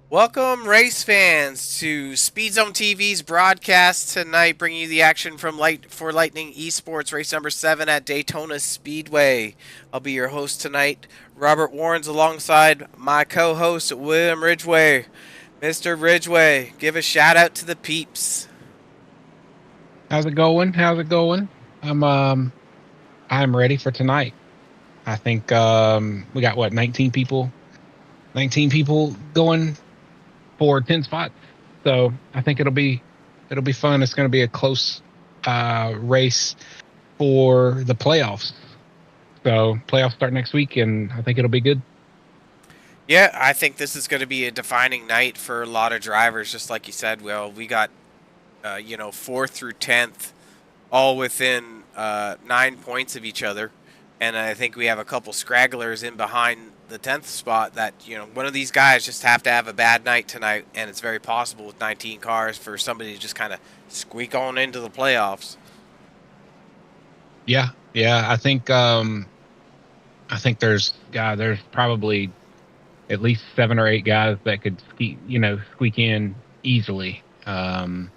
Welcome, race fans, to SpeedZone TV's broadcast tonight, bringing you the action from Lightning Esports, race number 7 at Daytona Speedway. I'll be your host tonight, Robert Warrens, alongside my co-host, William Ridgway. Mr. Ridgway, give a shout out to the peeps. How's it going? I'm ready for tonight. I think we got 19 people going for 10 spots. So I think it'll be fun. It's going to be a close race for the playoffs. So playoffs start next week, and I think it'll be good. Yeah, I think this is going to be a defining night for a lot of drivers, just like you said, Will. We got 4th through 10th, all within 9 points of each other, and I think we have a couple scragglers in behind the 10th spot that, one of these guys just have to have a bad night tonight, and it's very possible with 19 cars for somebody to just kind of squeak on into the playoffs. Yeah, I think there's probably at least 7 or 8 guys that could squeak in easily. So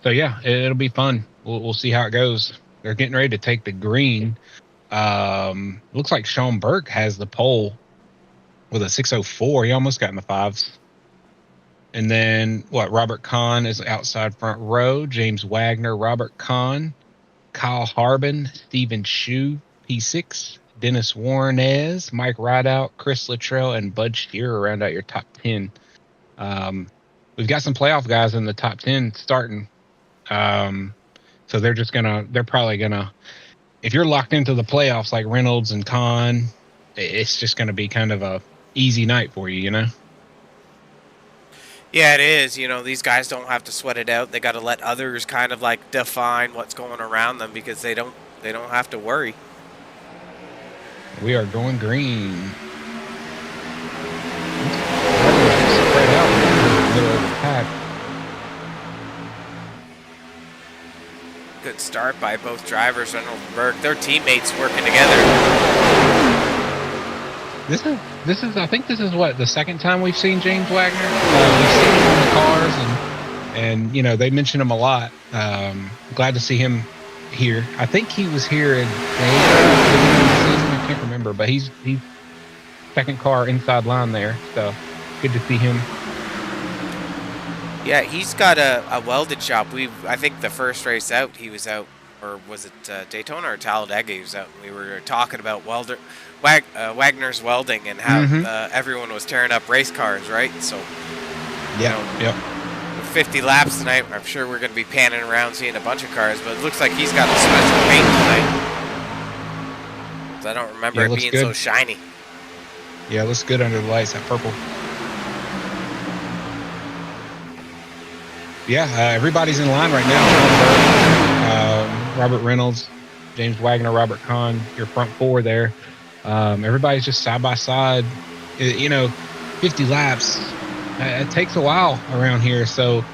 yeah, it'll be fun. We'll see how it goes. They're getting ready to take the green. Looks like Sean Burke has the pole with a 604. He almost got in the 5s. And then Robert Kahn is outside front row. James Wagner, Robert Kahn, Kyle Harbin, Stephen Shue, P6, Dennis Warrenez, Mike Rideout, Chris Luttrell, and Bud Shearer round out your top 10. We've got some playoff guys in the top 10 starting. So they're probably gonna, if you're locked into the playoffs like Reynolds and Kahn, it's just gonna be kind of a easy night for you, Yeah, it is. These guys don't have to sweat it out. They got to let others kind of like define what's going around them, because they don't have to worry. We are going green. Good start by both drivers, Reynolds and Burke. Their teammates working together. I think this is the second time we've seen James Wagner. We've seen him on the cars, and they mention him a lot. Glad to see him here. I think he was here in I can't remember, but he's second car inside line there, so good to see him. Yeah, he's got a welded shop. I think the first race out, he was out, or was it Daytona or Talladega? He was out. We were talking about Wagner's welding and how everyone was tearing up race cars, right? So, Yep. With 50 laps tonight, I'm sure we're going to be panning around seeing a bunch of cars, but it looks like he's got a special paint tonight. I don't remember it being so shiny. Yeah, it looks good under the lights, that purple. Yeah, everybody's in line right now. Robert Reynolds, James Wagner, Robert Kahn, your front 4 there. Everybody's just side by side You know, 50 laps, it takes a while around here. So,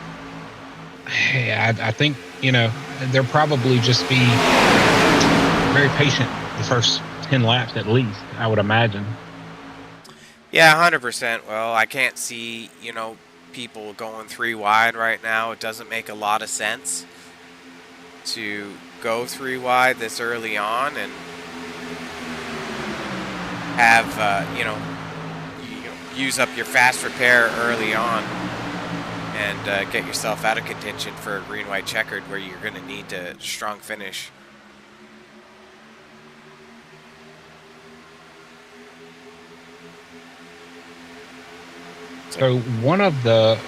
hey, I think, you know, they'll probably just be very patient the first 10 laps at least, I would imagine. Yeah, 100%. Well, I can't see, you know, people going 3 wide right now. It doesn't make a lot of sense to go 3 wide this early on and have, use up your fast repair early on and get yourself out of contention for a green-white checkered where you're going to need a strong finish. So one of the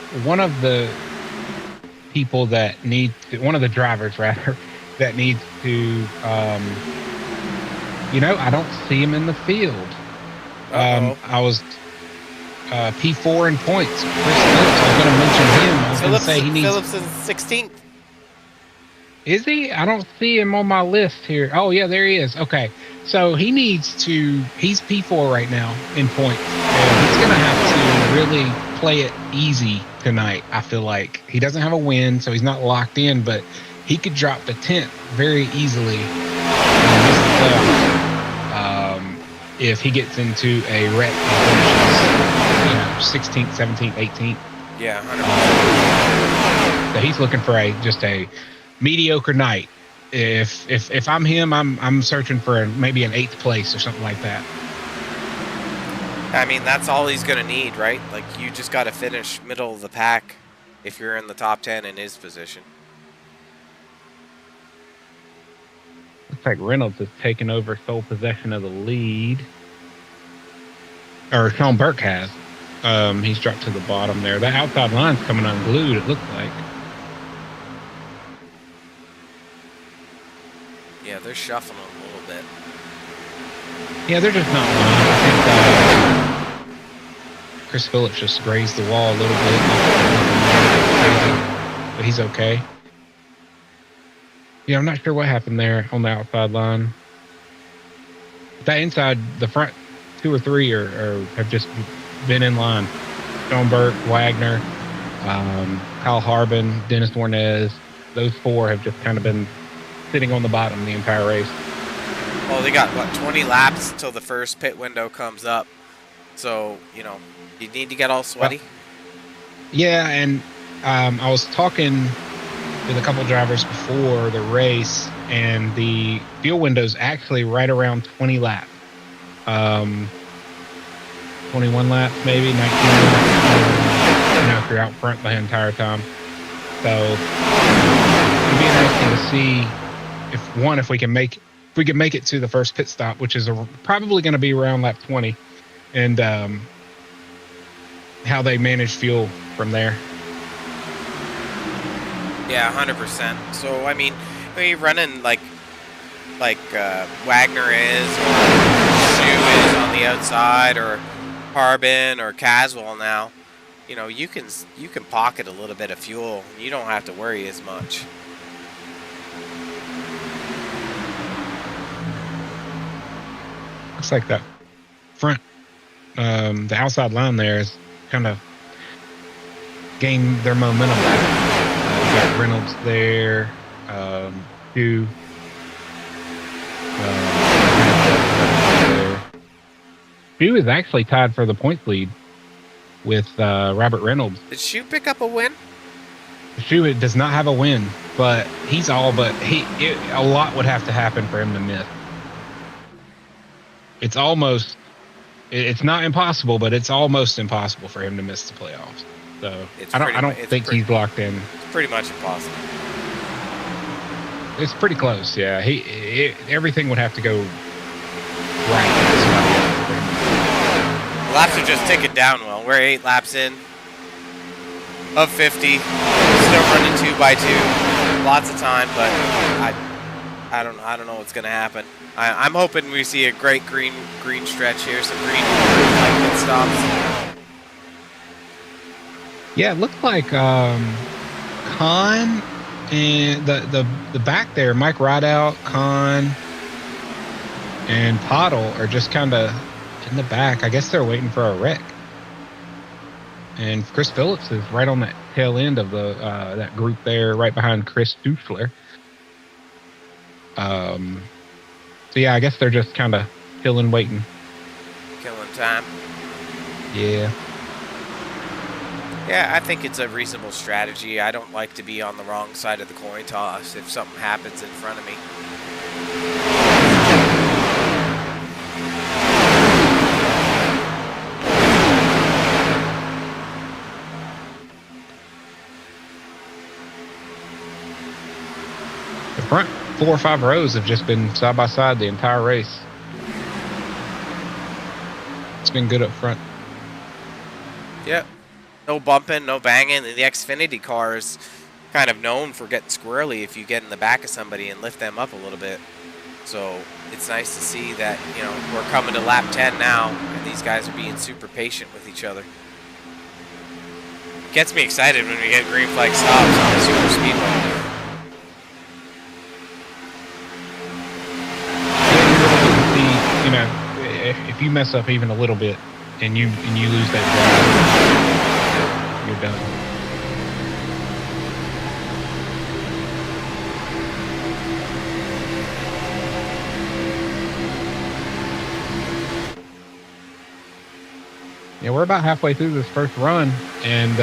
people that need to, one of the drivers rather, that needs to, you know, I don't see him in the field. I was P4 in points. Chris Phillips, I was going to mention him. I was going to say he needs. Phillips is 16th. Is he? I don't see him on my list here. Oh yeah, there he is. Okay, so he needs to. He's P4 right now in points, and he's going to have to really play it easy tonight. I feel like he doesn't have a win, so he's not locked in, but he could drop to 10th very easily if he gets into a wreck and finishes, 16th, 17th, 18th. Yeah, 100%. So he's looking for just a mediocre night. If I'm him, I'm searching for maybe an 8th place or something like that. I mean, that's all he's going to need, right? Like, you just got to finish middle of the pack if you're in the top 10 in his position. Looks like Reynolds has taken over sole possession of the lead. Or Sean Burke has. He's dropped to the bottom there. That outside line's coming unglued, it looks like. Yeah, they're shuffling a little bit. Yeah, they're just not lying. I think Chris Phillips just grazed the wall a little bit. But he's okay. Yeah, I'm not sure what happened there on the outside line. That inside, the front 2 or 3 have just been in line. Sean Burke, Wagner, Kyle Harbin, Dennis Warnez. Those 4 have just kind of been sitting on the bottom the entire race. Well, they got, what, 20 laps until the first pit window comes up. So, you know, you need to get all sweaty. Well, yeah, and I was talking with a couple drivers before the race, and the fuel window's actually right around 20 laps. 21 laps, maybe 19 laps, if you're out front the entire time. So it'd be interesting to see if we can make it to the first pit stop, which is probably going to be around lap 20, and how they manage fuel from there. Yeah, 100%. So, I mean, when you're running like Wagner is, or Shu is on the outside, or Harbin or Caswell now, you know, you can pocket a little bit of fuel. You don't have to worry as much. Looks like that front, the outside line there is kind of gained their momentum back. We got Reynolds there, Hugh. Hugh is actually tied for the points lead with Robert Reynolds. Did Shu pick up a win? Shu does not have a win, but he's all but a lot would have to happen for him to miss. It's not impossible, but it's almost impossible for him to miss the playoffs. So I don't think he's locked in. It's pretty much impossible. It's pretty close, yeah. Everything would have to go right. Laps are just ticking down. Well, we're 8 laps in of 50. Still running 2 by 2. Lots of time, but I don't know what's gonna happen. I'm hoping we see a great green stretch here, some green light pit stops. Yeah, it looked like Khan and the back there, Mike Rideout, Khan, and Pottle are just kind of in the back. I guess they're waiting for a wreck. And Chris Phillips is right on that tail end of the that group there, right behind Chris Duschler. So yeah, I guess they're just kind of chilling, waiting. Killing time. Yeah. Yeah, I think it's a reasonable strategy. I don't like to be on the wrong side of the coin toss if something happens in front of me. The front 4 or 5 rows have just been side by side the entire race. It's been good up front. Yep. No bumping, no banging. The Xfinity car is kind of known for getting squirrely if you get in the back of somebody and lift them up a little bit. So it's nice to see that, you know, we're coming to lap 10 now, and these guys are being super patient with each other. It gets me excited when we get green flag stops on the super speedway. You know, if you mess up even a little bit and you lose that drive, you're done. Yeah, we're about halfway through this first run, and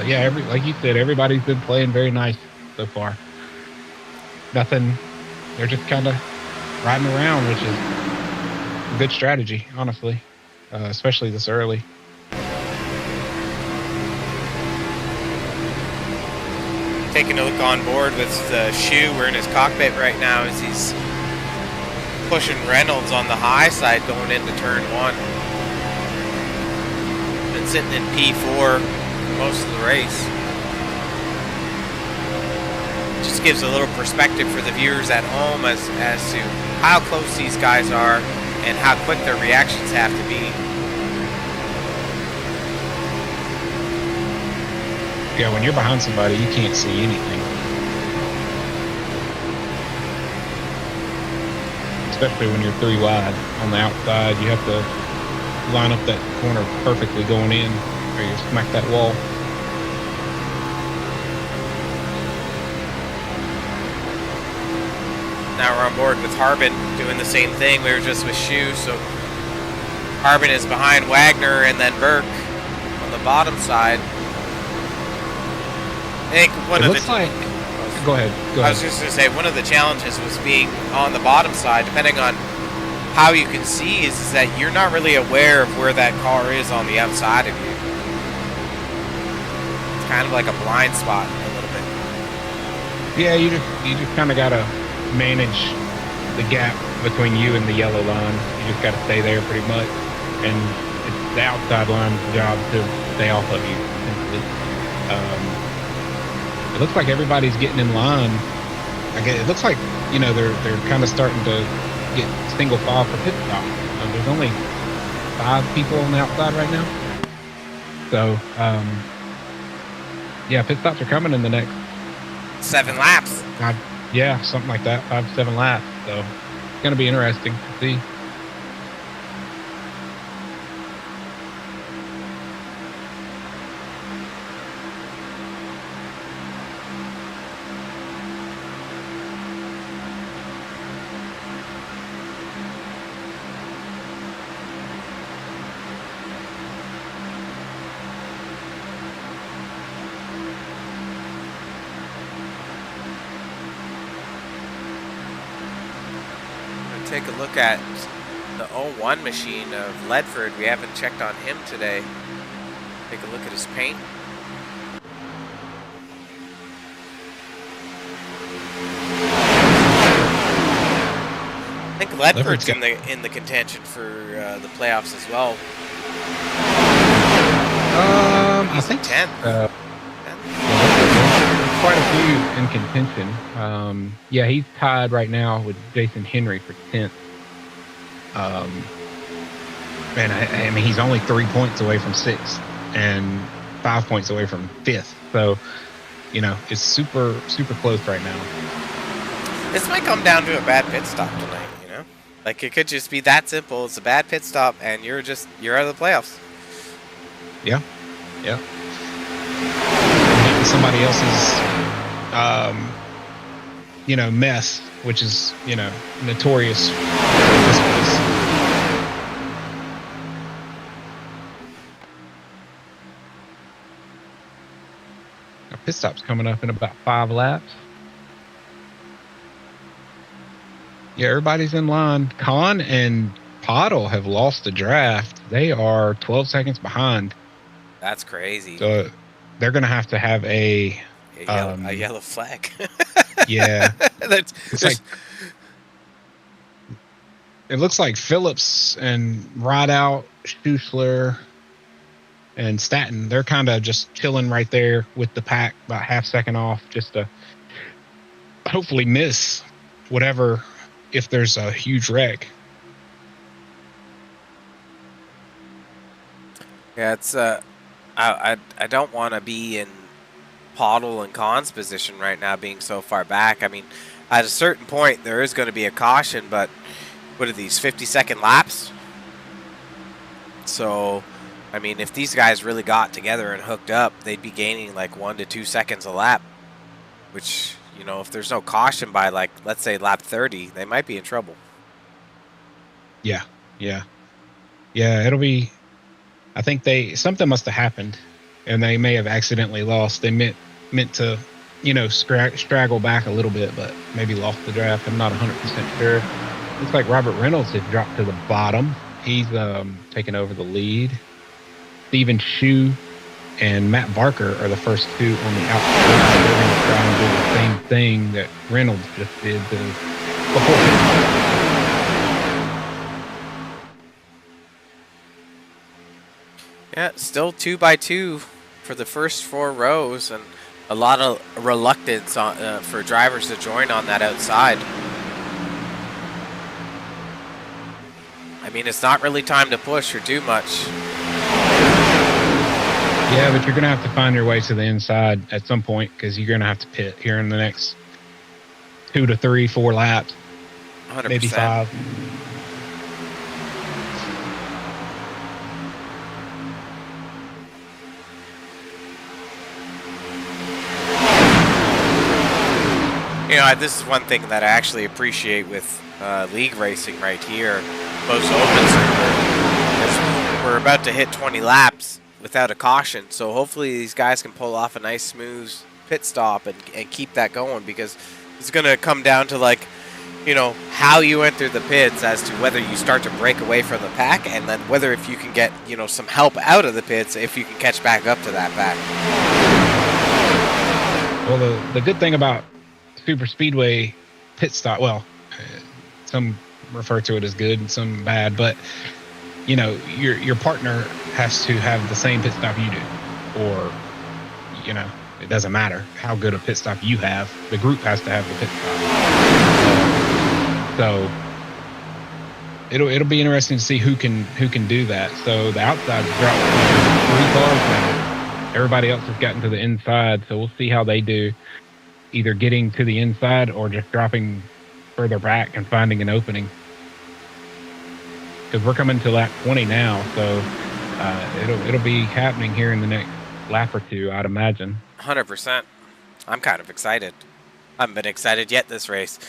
yeah, like you said, everybody's been playing very nice so far. Nothing, they're just kind of riding around, which is a good strategy, honestly, especially this early. Taking a look on board with Shu. We're in his cockpit right now as he's pushing Reynolds on the high side going into turn 1. Been sitting in P4 most of the race. Just gives a little perspective for the viewers at home as to how close these guys are and how quick their reactions have to be. Yeah, when you're behind somebody, you can't see anything. Especially when you're 3 wide on the outside, you have to line up that corner perfectly going in, or you smack that wall. Now we're on board with Harbin doing the same thing. We were just with Shu, so Harbin is behind Wagner and then Burke on the bottom side. I think one of the Go ahead. I was just going to say, one of the challenges was being on the bottom side, depending on how you can see, is that you're not really aware of where that car is on the outside of you. It's kind of like a blind spot a little bit. Yeah, you just kind of got to manage the gap between you and the yellow line. You just got to stay there pretty much, and it's the outside line's job to stay off of you. It looks like everybody's getting in line. It looks like, you know, they're kind of starting to get single file for pit stop. There's only 5 people on the outside right now. So, yeah, pit stops are coming in the next 7 laps. Yeah, something like that, 5 to 7 laps. So it's going to be interesting to see. Take a look at the 01 machine of Ledford. We haven't checked on him today. Take a look at his paint. I think Ledford's in the contention for the playoffs as well. I think 10th. Quite a few in contention. Yeah, he's tied right now with Jason Henry for 10th. And I mean, he's only 3 points away from 6th and 5 points away from 5th. So, you know, it's super, super close right now. This might come down to a bad pit stop tonight, you know? Like, it could just be that simple. It's a bad pit stop, and you're out of the playoffs. Yeah. Somebody else's, mess, which is, notorious for this place. Our pit stop's coming up in about 5 laps. Yeah, everybody's in line. Khan and Pottle have lost the draft. They are 12 seconds behind. That's crazy. So they're going to have a yellow flag. Yeah. It looks like Phillips and Rideout, Schuessler, and Staton, they're kind of just chilling right there with the pack, about half second off, just to hopefully miss whatever if there's a huge wreck. Yeah, it's I don't want to be in Pottle and Khan's position right now, being so far back. I mean, at a certain point there is going to be a caution, but what are these 50-second laps? So, I mean, if these guys really got together and hooked up, they'd be gaining like 1 to 2 seconds a lap, which, if there's no caution by, like, let's say lap 30, they might be in trouble. Yeah. It'll be, I think something must have happened, and they may have accidentally lost. They meant to, straggle back a little bit, but maybe lost the draft. I'm not 100% sure. Looks like Robert Reynolds has dropped to the bottom. He's taken over the lead. Stephen Shue and Matt Barker are the first two on the outside. They're going to try and do the same thing that Reynolds just did before. Yeah, still 2x2 for the first 4 rows, and a lot of reluctance for drivers to join on that outside. I mean, it's not really time to push or do much. Yeah, but you're going to have to find your way to the inside at some point, because you're going to have to pit here in the next 2 to 3, 4 laps. 100%. Maybe 5. This is one thing that I actually appreciate with league racing right here, close open circuit. We're about to hit 20 laps without a caution, so hopefully these guys can pull off a nice smooth pit stop and keep that going, because it's going to come down to, like, how you enter the pits as to whether you start to break away from the pack, and then whether if you can get, some help out of the pits, if you can catch back up to that pack. Well, the good thing about Super Speedway pit stop, some refer to it as good and some bad, but your partner has to have the same pit stop you do, or it doesn't matter how good a pit stop you have, the group has to have the pit stop. So it'll be interesting to see who can do that. So the outside's dropped 3 cars now. Everybody else has gotten to the inside, so we'll see how they do, either getting to the inside or just dropping further back and finding an opening. Because we're coming to lap 20 now, so it'll be happening here in the next lap or 2, I'd imagine. 100%. I'm kind of excited. I haven't been excited yet this race.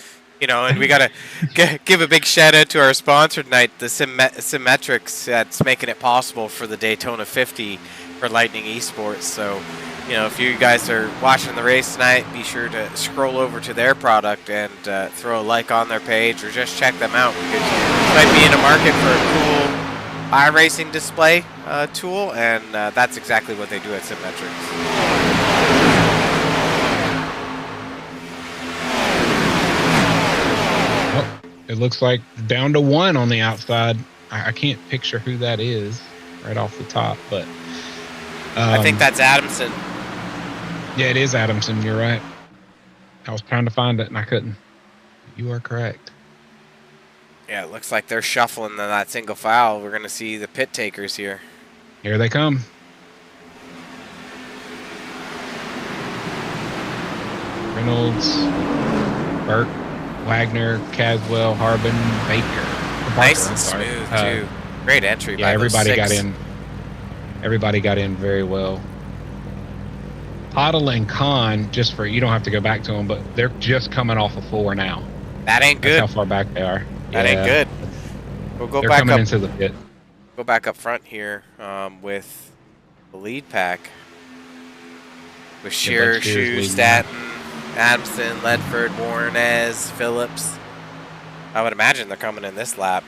And we got to give a big shout out to our sponsor tonight, the Symmetrics, that's making it possible for the Daytona 50 for Lightning Esports. So, if you guys are watching the race tonight, be sure to scroll over to their product and throw a like on their page, or just check them out, because you might be in a market for a cool iRacing display tool, and that's exactly what they do at Symmetrics. It looks like down to 1 on the outside. I can't picture who that is right off the top, but I think that's Adamson. Yeah, it is Adamson. You're right. I was trying to find it and I couldn't. You are correct. Yeah, it looks like they're shuffling that single file. We're going to see the pit takers here. Here they come. Reynolds, Burke, Wagner, Caswell, Harbin, Baker. Nice and smooth too. Great entry by those everybody six. got in. Everybody got in very well. Pottle and Khan, just for you don't have to go back to them, but they're just coming off of 4 now. That ain't good. That's how far back they are. That ain't good. We'll go they're back coming up into the pit. Go back up front here with the lead pack with Shearer, Shoe, Staton, Adamson, Ledford, Warrenez, Phillips. I would imagine they're coming in this lap.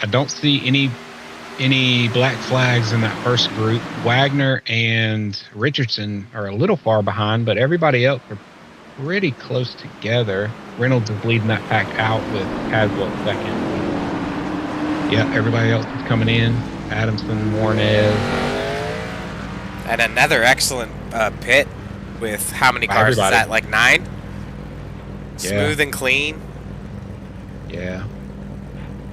I don't see any black flags in that first group. Wagner and Richardson are a little far behind, but everybody else are pretty close together. Reynolds is leading that pack out with Caswell second. Yeah, everybody else is coming in. Adamson, Warrenez. And another excellent pit with how many cars is that? Like 9? Yeah. Smooth and clean. Yeah.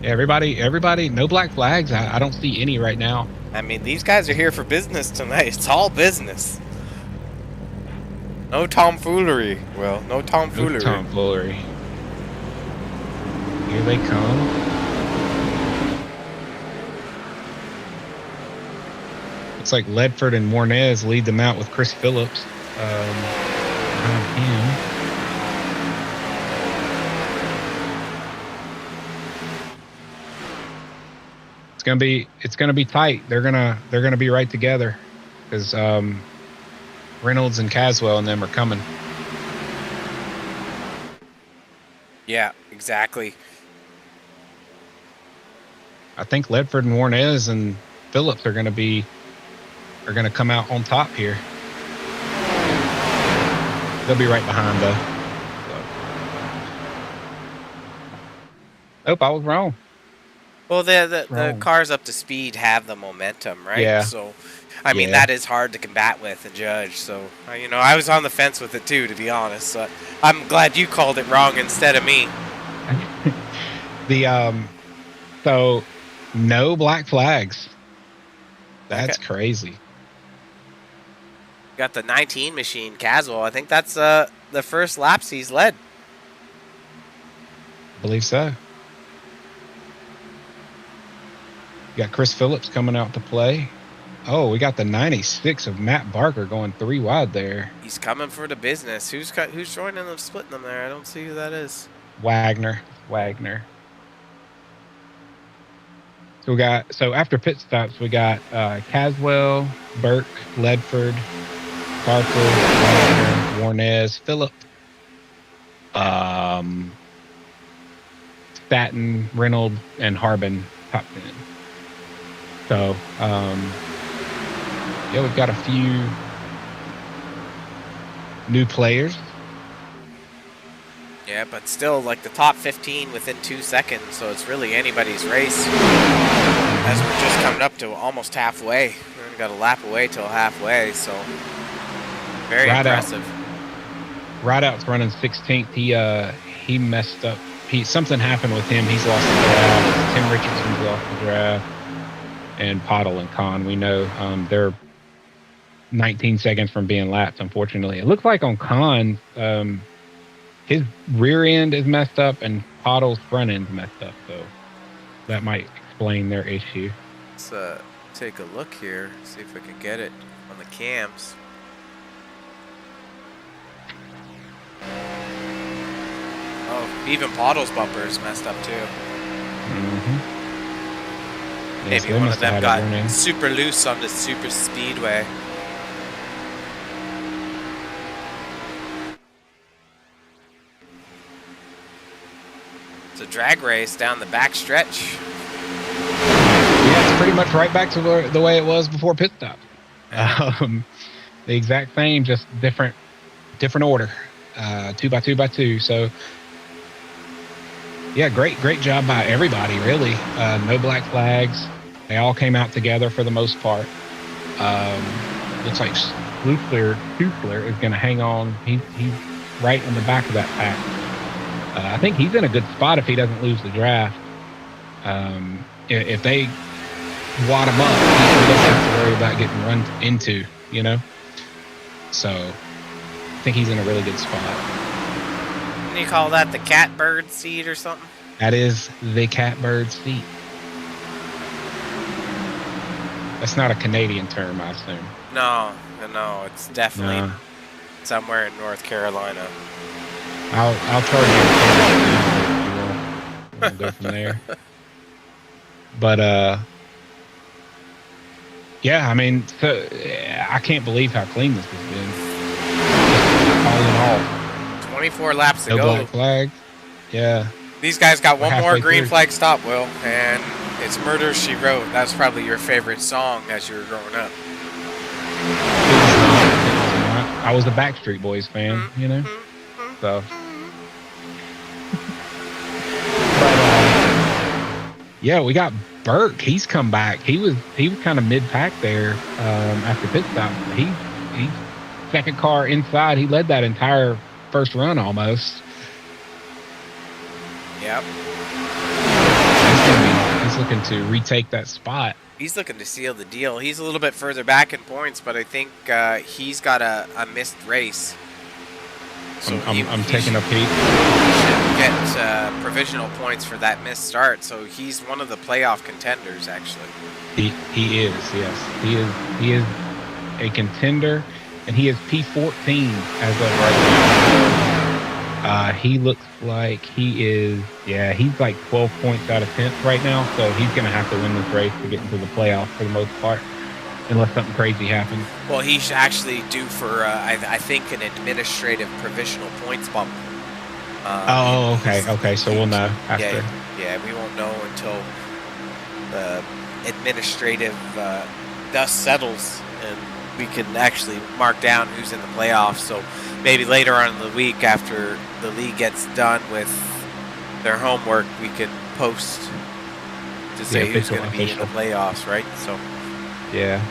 Everybody, no black flags. I don't see any right now. I mean, these guys are here for business tonight. It's all business. No tomfoolery. Well, no tomfoolery. No tomfoolery. Here they come. Looks like Ledford and Warrenez lead them out with Chris Phillips behind him. It's gonna be tight. They're gonna be right together because Reynolds and Caswell and them are coming. Yeah, exactly. I think Ledford and Warrenez and Phillips are gonna come out on top here. They'll be right behind though. So. I was wrong. Well, the cars up to speed have the momentum, right? Yeah. So, I mean, that is hard to combat with and judge. So, I was on the fence with it too, to be honest. So I'm glad you called it wrong instead of me. So no black flags. That's crazy. Got the 19 machine, Caswell. I think that's the first laps he's led. I believe so. You got Chris Phillips coming out to play. Oh, we got the 96 of Matt Barker going 3 wide there. He's coming for the business. Who's joining them, splitting them there? I don't see who that is. Wagner. So after pit stops, we got Caswell, Burke, Ledford, Barker, Wagner, Warrenez, Phillip, Staton, Reynolds, and Harbin top 10. So, we've got a few new players. Yeah, but still, like the top 15 within 2 seconds, so it's really anybody's race. As we're just coming up to almost halfway. We've got a lap away till halfway, so very impressive. Rideout's running 16th. He messed up. Something happened with him. He's lost the draft. Tim Richardson's lost the draft. And Pottle and Khan, we know they're 19 seconds from being lapped, unfortunately. It looks like on Khan, his rear end is messed up and Pottle's front end's messed up, so that might explain their issue. Let's take a look here, see if we can get it on the cams. Oh, even Pottle's bumper is messed up too. Mm-hmm. Maybe yes, one of them got super loose on the super speedway. It's a drag race down the back stretch. Yeah, it's pretty much right back to the way it was before pit stop. The exact same, just different order. 2x2x2. So yeah, great job by everybody, really. No black flags. They all came out together for the most part. Looks like Schlussler is going to hang on. He's right in the back of that pack. I think he's in a good spot if he doesn't lose the draft. If they wad him up, he doesn't have to worry about getting run into, So I think he's in a really good spot. What do you call that, the catbird seat or something? That is the catbird seat. That's not a Canadian term, I assume. No, it's definitely No. somewhere in North Carolina. I'll charge you a we'll go from there. But yeah, I mean, so, I can't believe how clean this has been. All in all, 24 laps to no go. black flags. Yeah. These guys got one more green through. flag stop, Will, and it's Murder, She Wrote. That's probably your favorite song as you were growing up. I was a Backstreet Boys fan, you know? So. But, yeah, we got Burke. He's come back. He was kind of mid-pack there after pit stop. He second car inside. He led that entire first run almost. Yep. He's looking to retake that spot. He's looking to seal the deal. He's a little bit further back in points, but I think he's got a missed race. So I'm taking a peek. He should get provisional points for that missed start. So he's one of the playoff contenders, actually. He is, yes. He is a contender, and he is P14 as of right now. He looks like he is, he's like 12 points out of 10th right now, so he's going to have to win this race to get into the playoffs for the most part, unless something crazy happens. Well, he's actually due for, I think, an administrative provisional points bump. Okay, so we'll know after. Yeah, we won't know until the administrative dust settles, and we can actually mark down who's in the playoffs. So maybe later on in the week, after the league gets done with their homework, we can post to say who's going to be in the playoffs, right? So yeah,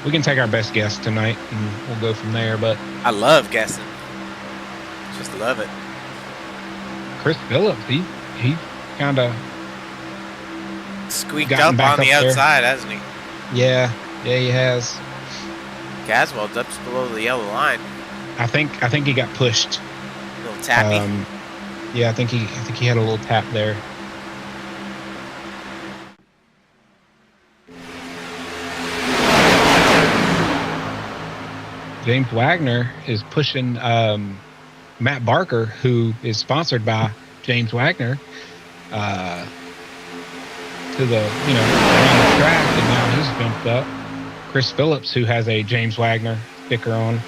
we can take our best guess tonight, and we'll go from there. But I love guessing, just love it. Chris Phillips, he kind of squeaked up on the outside, hasn't he? Yeah, he has. Caswell dips below the yellow line. I think he got pushed. A little tappy. Yeah, I think he had a little tap there. James Wagner is pushing Matt Barker, who is sponsored by James Wagner, to the around the track, and now he's jumped up. Chris Phillips, who has a James Wagner sticker on. Looks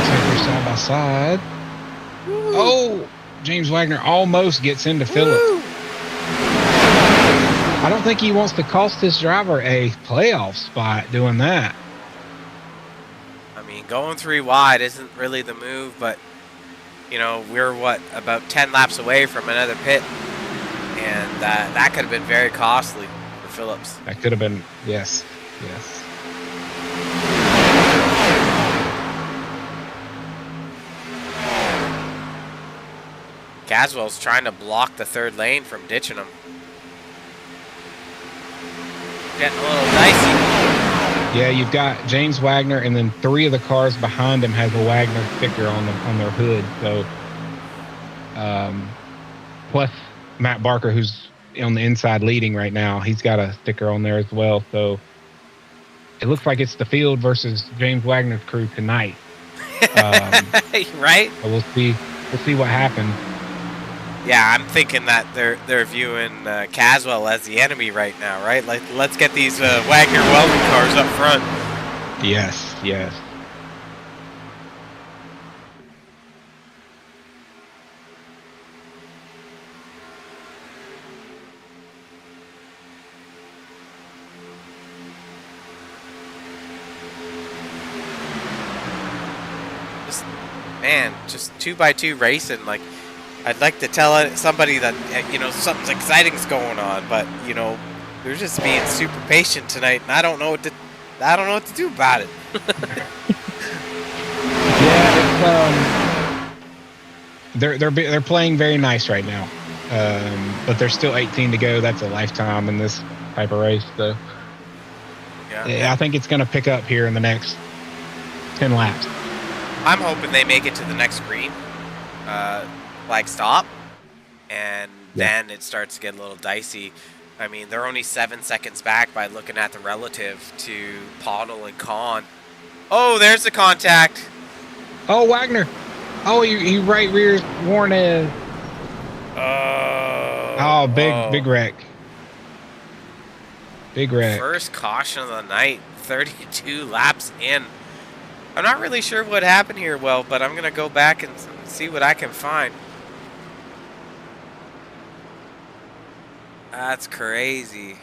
like they're side by side. Woo. Oh, James Wagner almost gets into Phillips. Woo. I don't think he wants to cost his driver a playoff spot doing that. I mean, going 3 wide isn't really the move, but we're about 10 laps away from another pit, and that could have been very costly for Phillips. That could have been, yes. Caswell's trying to block the third lane from ditching him. Getting a little dicey. Yeah, you've got James Wagner, and then 3 of the cars behind him has a Wagner sticker on their hood. So, plus Matt Barker, who's on the inside leading right now, he's got a sticker on there as well. So it looks like it's the field versus James Wagner's crew tonight. Right? So we'll see what happens. Yeah, I'm thinking that they're viewing Caswell as the enemy right now, right? Like, let's get these Wagner welding cars up front. Yes. Just 2x2 racing. Like, I'd like to tell somebody that something exciting's going on, but they're just being super patient tonight, and I don't know what to do about it. Yeah, they're playing very nice right now, but there's still 18 to go. That's a lifetime in this type of race, so yeah, I think it's going to pick up here in the next 10 laps. I'm hoping they make it to the next green. flag stop, and then it starts to get a little dicey. I mean, they're only 7 seconds back by looking at the relative to Poddle and Kahn. Oh, there's the contact. Oh, Wagner. Oh, he right rears Warnes. Oh, big wreck. Big wreck. First caution of the night, 32 laps in. I'm not really sure what happened here, well, but I'm going to go back and see what I can find. That's crazy.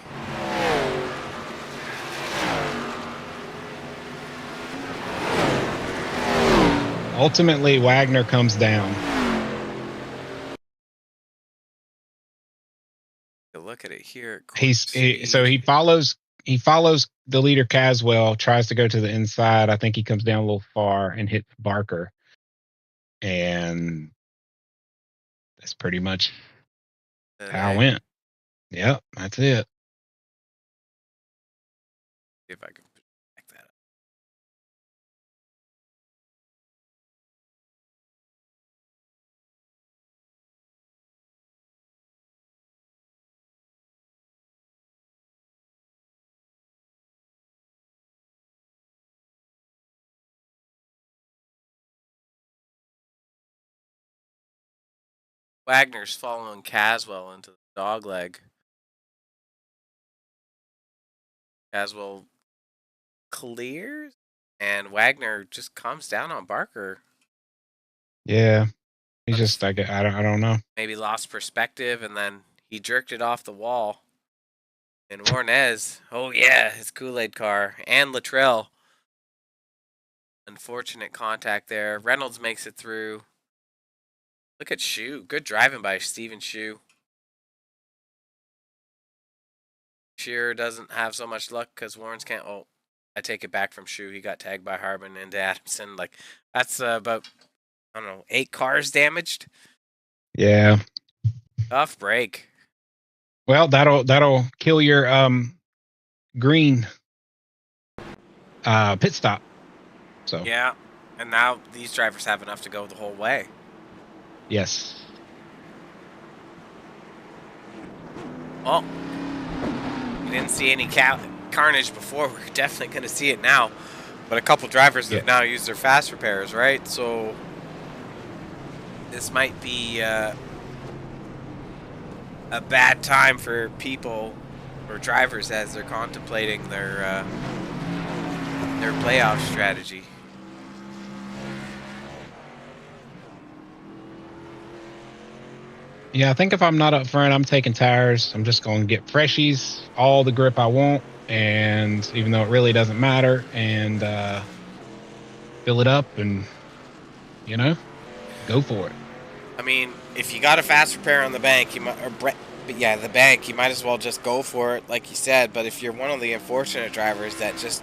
Ultimately, Wagner comes down. Look at it here. So he follows the leader Caswell, tries to go to the inside. I think he comes down a little far and hits Barker. And that's pretty much how it went. Yep, that's it. See if I can back that up. Wagner's following Caswell into the dogleg. Caswell clears, and Wagner just comes down on Barker. Yeah, he's just I don't know. Maybe lost perspective, and then he jerked it off the wall. And Warnes, oh yeah, his Kool-Aid car, and Luttrell. Unfortunate contact there. Reynolds makes it through. Look at Shu. Good driving by Steven Shu. Shearer doesn't have so much luck because Warnes can't. Oh, I take it back from Shu. He got tagged by Harbin into Adamson. Like, that's about, I don't know, 8 cars damaged. Yeah. Tough break. Well, that'll kill your green pit stop. So yeah, and now these drivers have enough to go the whole way. Yes. Well, we didn't see any carnage before. We're definitely going to see it now. But a couple drivers have now used their fast repairs, right? So this might be a bad time for people or drivers as they're contemplating their playoff strategy. Yeah, I think if I'm not up front, I'm taking tires. I'm just going to get freshies, all the grip I want, and even though it really doesn't matter, and fill it up and, go for it. I mean, if you got a fast repair on the bank, you might, the bank, you might as well just go for it, like you said. But if you're one of the unfortunate drivers that just,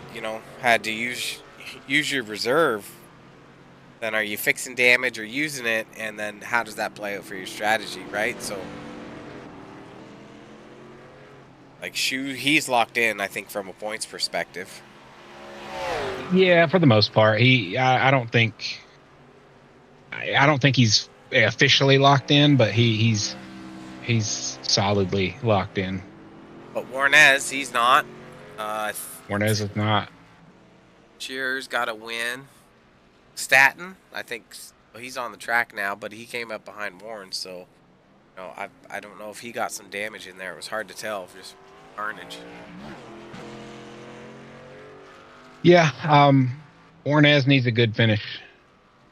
had to use your reserve, then are you fixing damage or using it? And then how does that play out for your strategy, right? So, like Shu, he's locked in, I think, from a points perspective. Yeah, for the most part, I don't think he's officially locked in, but he's solidly locked in. But Warnes, he's not. Warnes is not. Cheers got a win. Staten, I think, well, he's on the track now, but he came up behind Warren, so I don't know if he got some damage in there. It was hard to tell, just carnage. Yeah, Warnes needs a good finish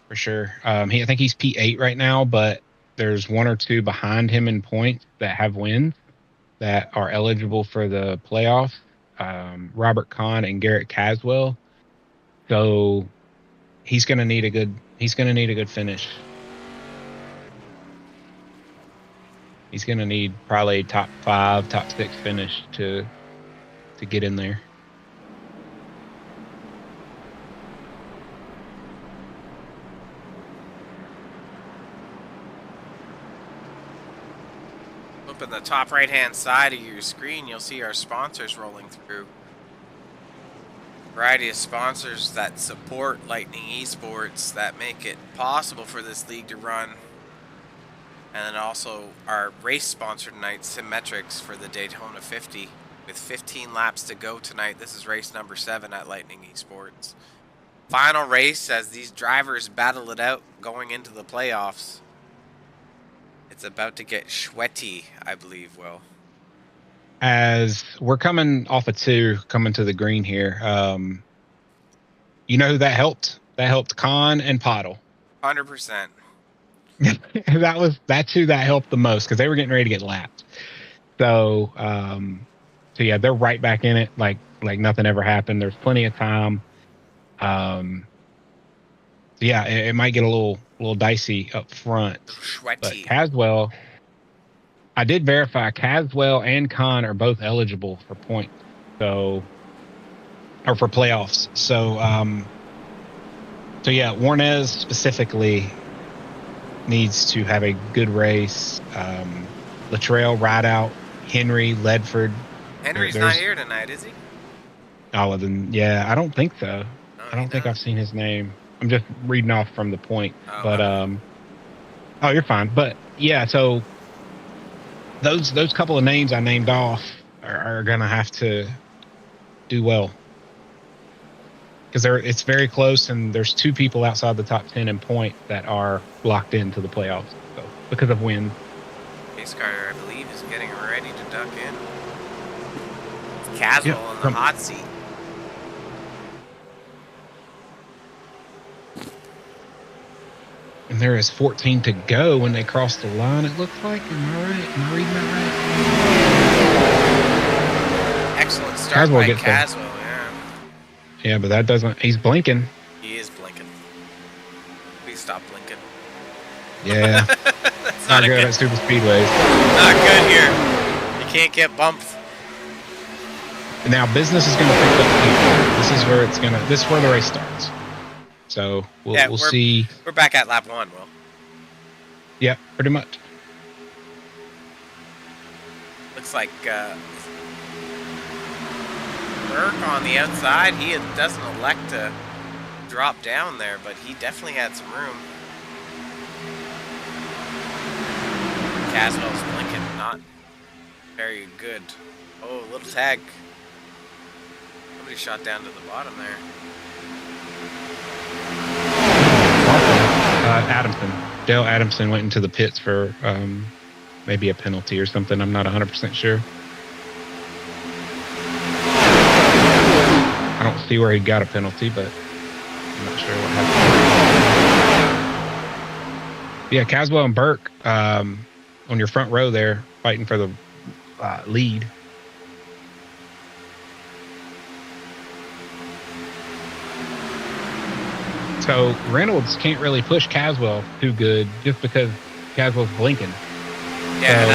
for sure. I think he's P8 right now, but there's 1 or 2 behind him in points that have wins that are eligible for the playoffs. Robert Kahn and Garrett Caswell. So he's going to need a good finish. He's going to need probably top 5, top 6 finish to get in there. Up in the top right-hand side of your screen, you'll see our sponsors rolling through. Variety of sponsors that support Lightning Esports that make it possible for this league to run. And then also our race sponsor tonight, Symmetrics, for the Daytona 50. With 15 laps to go tonight, this is race number 7 at Lightning Esports. Final race as these drivers battle it out going into the playoffs. It's about to get sweaty, I believe, Will. As we're coming off of 2, coming to the green here, you know who that helped? That helped Khan and Pottle. 100%. That's who that helped the most, because they were getting ready to get lapped. So yeah, they're right back in it, like nothing ever happened. There's plenty of time. Yeah, it might get a little dicey up front. Sweaty. But Caswell, I did verify Caswell and Khan are both eligible for points, or for playoffs. So yeah, Warnez specifically needs to have a good race. Latrell, Rideout, Henry, Ledford. Henry's not here tonight, is he? Oh, then yeah, I don't think so. No, I don't think I've seen his name. I'm just reading off from the point. Oh, but okay. oh, you're fine. But yeah, so those couple of names I named off are gonna have to do well, because it's very close, and there's 2 people outside the top 10 in point that are locked into the playoffs. So because of wins. Pace car, I believe, is getting ready to duck in. It's Caswell in the hot seat. And there is 14 to go when they cross the line, it looks like. Am I right? Am I reading that right? Excellent start by Caswell, yeah. Yeah, but that doesn't... He's blinking. He is blinking. Please stop blinking. Yeah. not good at Superspeedways. Not good here. You can't get bumped. Now, business is going to pick up people. This is where this is where the race starts. So we'll see. We're back at lap 1, Will. Yeah, pretty much. Looks like Burke on the outside. He doesn't elect to drop down there, but he definitely had some room. Caswell's blinking, not very good. Oh, little tag. Somebody shot down to the bottom there. Adamson. Dale Adamson went into the pits for maybe a penalty or something. I'm not 100% sure. I don't see where he got a penalty, but I'm not sure what happened. Yeah, Caswell and Burke on your front row there, fighting for the lead. So Reynolds can't really push Caswell too good just because Caswell's blinking. Yeah, so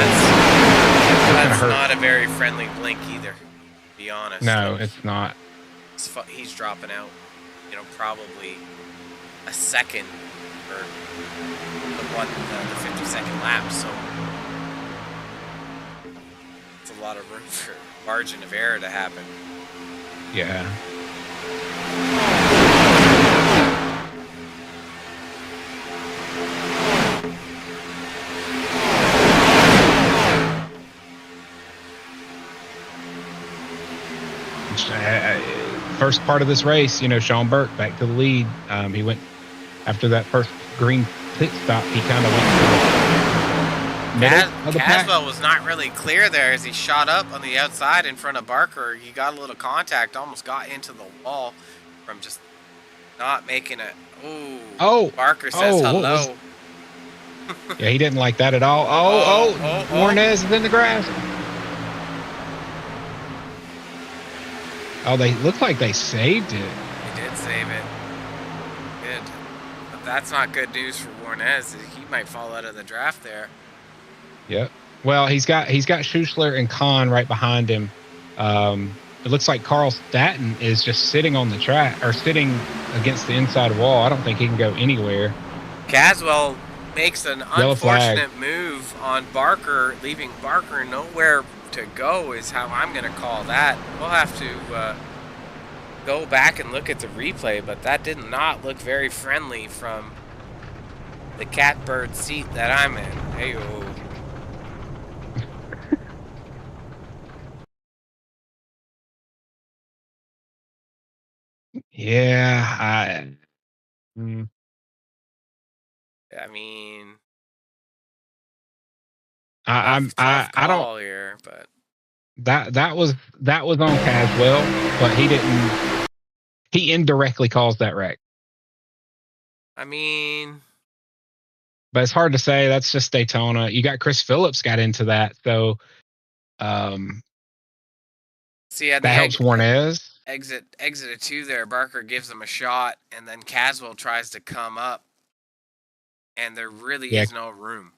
that's not a very friendly blink either, to be honest. No, it's not. He's dropping out, probably a second for the 50-second lap, so it's a lot of room for margin of error to happen. Yeah. First part of this race, Sean Burke back to the lead. He went after that first green pit stop. He kind of went to the middle of the pack. Caswell was not really clear there as he shot up on the outside in front of Barker. He got a little contact, almost got into the wall from just not making it. Oh, Barker says hello. Yeah, he didn't like that at all. Warnez is in the grass. Oh, they look like they saved it. They did save it. Good. But that's not good news for Warnez. He might fall out of the draft there. Yep. Well, he's got Schuessler and Kahn right behind him. It looks like Carl Staton is just sitting on the track, or sitting against the inside wall. I don't think he can go anywhere. Caswell makes an unfortunate move on Barker, leaving Barker nowhere to go is how I'm going to call that. We'll have to go back and look at the replay, but that did not look very friendly from the catbird seat that I'm in. Hey-oh. Yeah, I mean, I don't. call here, but That was on Caswell, but he didn't. He indirectly caused that wreck. I mean, But it's hard to say. That's just Daytona. You got Chris Phillips got into that, so um, see at the that helps Warnez. exit 2 there, Barker gives him a shot, and then Caswell tries to come up, and there really Yeah, is no room.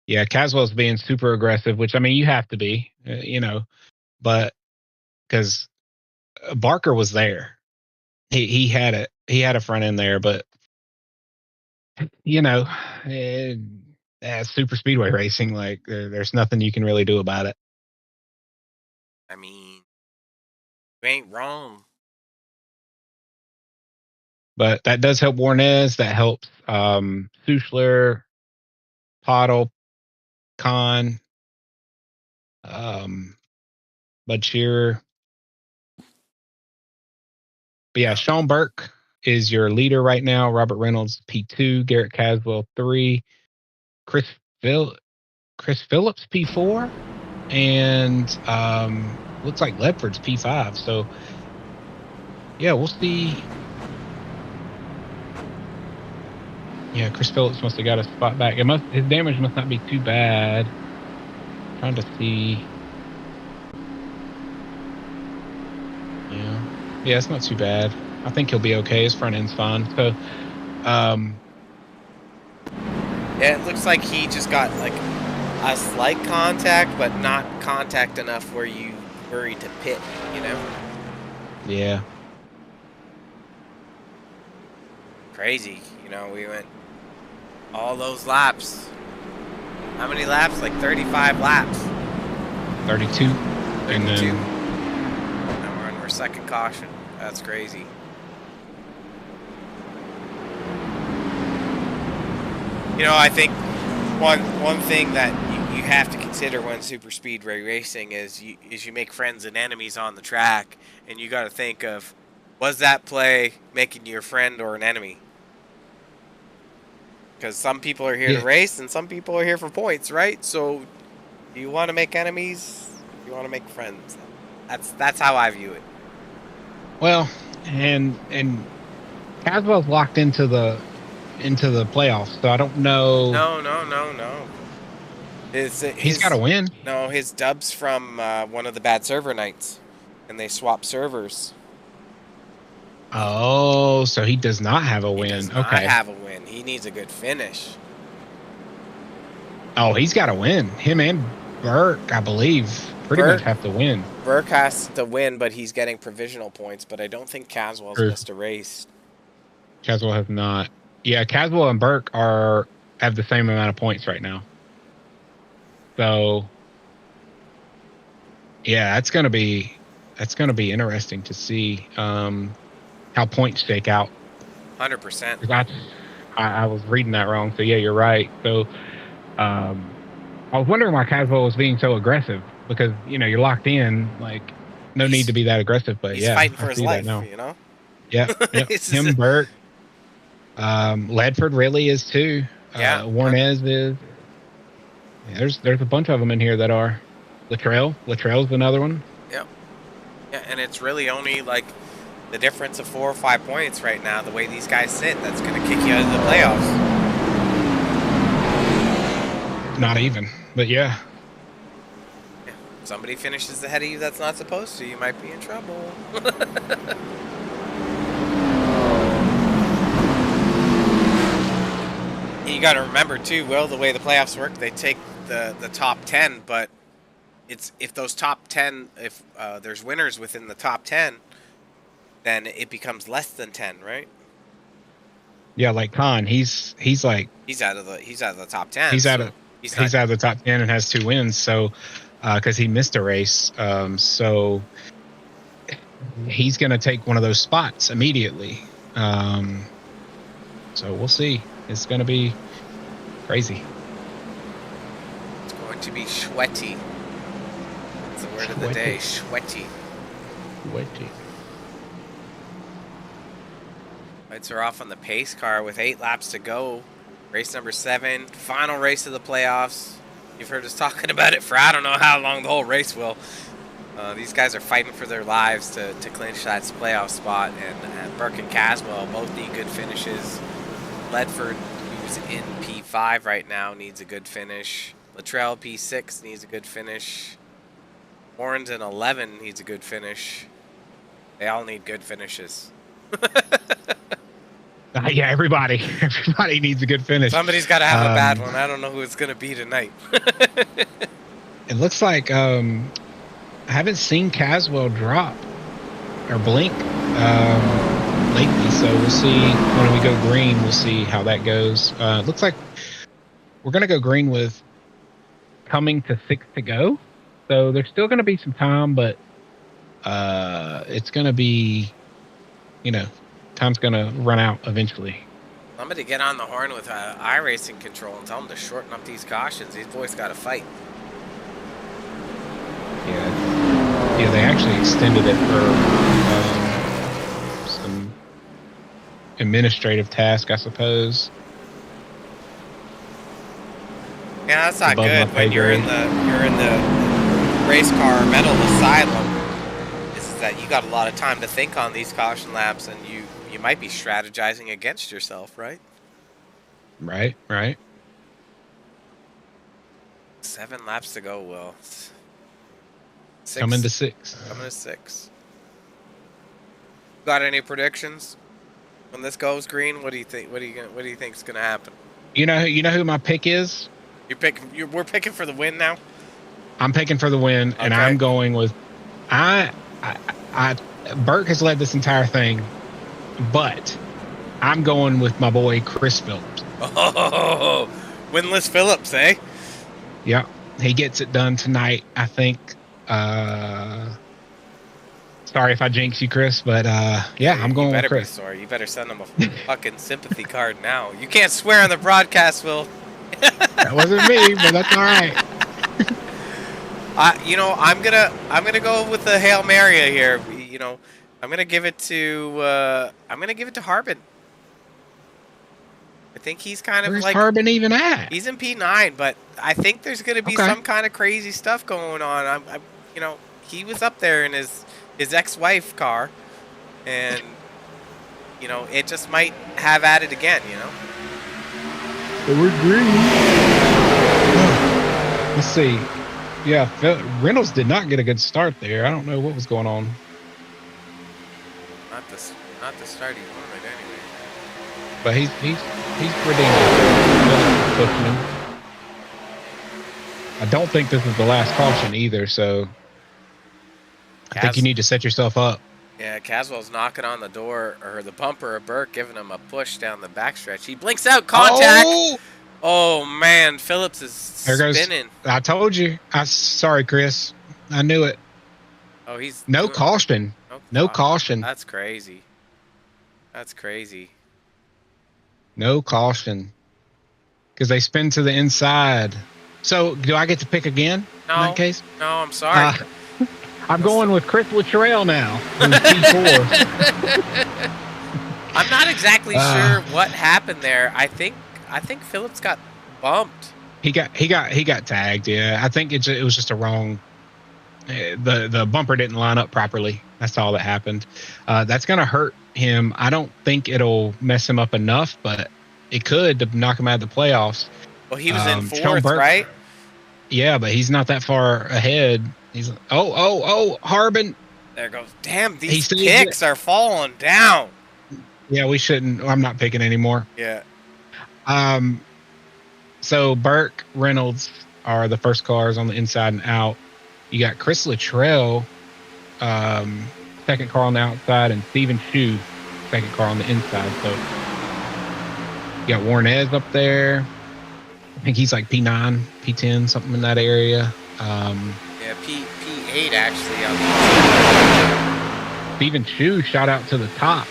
yeah. Caswell's being super aggressive, which I mean you have to be, but because Barker was there, he had it. He had a front end there, but you know, super speedway racing, like there's nothing you can really do about it. I mean, you ain't wrong. But that does help Warnez. That helps Suchler, Pottle, Khan, Bud Shearer. But yeah, Sean Burke is your leader right now. Robert Reynolds P2, Garrett Caswell 3, Chris Phillips P4, and looks like Ledford's P5. So yeah, we'll see. Yeah, Chris Phillips must have got a spot back. His damage must not be too bad. Trying to see. Yeah, it's not too bad. I think he'll be okay. His front end's fine. So, yeah, it looks like he just got like a slight contact, but not contact enough where you worry to pit, Yeah. Crazy, we went all those laps. How many laps? Like 35 laps. 32. And then now we're on our second caution. That's crazy. I think one thing that you have to consider when super speedway racing is you make friends and enemies on the track, and you got to think of, was that play making you a friend or an enemy? Because some people are here to race and some people are here for points, right? So do you want to make enemies? Do you want to make friends? That's how I view it. Well, and Caswell's locked into the playoffs, so I don't know. No. He's got to win. No, his dub's from one of the bad server nights, and they swap servers. Oh, so he does not have a win. He does not have a win. He needs a good finish. Oh, he's got to win. Him and Burke, I believe, pretty much have to win. Burke has to win, but he's getting provisional points. But I don't think Caswell's missed a race. Caswell has not. Yeah, Caswell and Burke have the same amount of points right now. So, yeah, that's gonna be interesting to see how points shake out. 100%. I was reading that wrong. So yeah, you're right. So I was wondering why Caswell was being so aggressive, because you're locked in. Like, no need to be that aggressive. But he's fighting for his life. Yeah. Him, Burke, Ledford really is too. Warnez is. Yeah, there's a bunch of them in here that are. Luttrell's another one. Yeah, and it's really only like the difference of 4 or 5 points right now. The way these guys sit, that's going to kick you out of the playoffs. Not even, but yeah. If somebody finishes ahead of you that's not supposed to, you might be in trouble. You got to remember too, Will, the way the playoffs work, they take the top 10, but it's if those top 10, if there's winners within the top 10, then it becomes less than 10, right? Yeah, like Khan, he's like he's out of the top 10. He's out of the top 10 and has 2 wins. So because he missed a race, so he's going to take one of those spots immediately. So we'll see. It's going to be crazy. going to be sweaty. That's the word of the day, sweaty. Sweaty. Lights are off on the pace car with 8 laps to go. Race number 7, final race of the playoffs. You've heard us talking about it for I don't know how long, the whole race will. These guys are fighting for their lives to clinch that playoff spot, and Burke and Caswell both need good finishes. Ledford, who's in P5 right now, needs a good finish. Luttrell, P6, needs a good finish. Warren's in 11 needs a good finish. They all need good finishes. Yeah, everybody needs a good finish. Somebody's got to have a bad one. I don't know who it's going to be tonight. It looks like I haven't seen Caswell drop or blink lately, so we'll see when we go green. We'll see how that goes. Looks like we're going to go green with coming to 6 to go. So there's still going to be some time, but it's going to be, time's going to run out eventually. Somebody get on the horn with iRacing control and tell them to shorten up these cautions. These boys got to fight. Yeah, they actually extended it for some administrative task, I suppose. Yeah, that's not good when you're in the race car mental asylum. Is that you got a lot of time to think on these caution laps, and you might be strategizing against yourself, right? Right. 7 laps to go, Will. 6. Coming to 6. Coming to 6. Got any predictions when this goes green? What do you think? What do you think is gonna happen? You know who my pick is? We're picking for the win now. I'm picking for the win, and I'm going with Burke has led this entire thing, but I'm going with my boy Chris Phillips. Oh, winless Phillips, eh? Yeah, he gets it done tonight, I think. Sorry if I jinx you, Chris, but yeah, I'm going with Chris. Be sorry. You better send him a fucking sympathy card now. You can't swear on the broadcast, Will. That wasn't me, but that's all right. I'm gonna go with the Hail Mary here. I'm gonna give it to Harbin. I think he's kind of Where's like Harbin even at? He's in P9, but I think there's gonna be some kind of crazy stuff going on. He was up there in his ex-wife car, and it just might have at it again. But we're green. Let's see. Yeah, Reynolds did not get a good start there. I don't know what was going on. Not the start he wanted anyway. But he's redeemed. I don't think this is the last caution either, so I think you need to set yourself up. Yeah, Caswell's knocking on the door, or the bumper of Burke, giving him a push down the backstretch. He blinks out, contact! Oh man, Phillips is spinning. I told you. Sorry, Chris. I knew it. Oh, he's... No caution. No caution. That's crazy. No caution. Because they spin to the inside. So, do I get to pick again in that case? No, I'm sorry. I'm going with Chris Luttrell now. P4. I'm not exactly sure what happened there. I think Phillips got bumped. He got tagged. Yeah, I think it was just a wrong. The bumper didn't line up properly. That's all that happened. That's gonna hurt him. I don't think it'll mess him up enough, but it could to knock him out of the playoffs. Well, he was in 4th, right? Yeah, but he's not that far ahead. He's Harbin. There goes. Damn, these picks are falling down. Yeah, we shouldn't. I'm not picking anymore. Yeah. So Burke, Reynolds are the first cars on the inside and out. You got Chris Luttrell, second car on the outside, and Steven Shue, second car on the inside. So you got Warnez up there. I think he's like P9, P10, something in that area. Yeah, P8 actually. Steven Shue shot out to the top,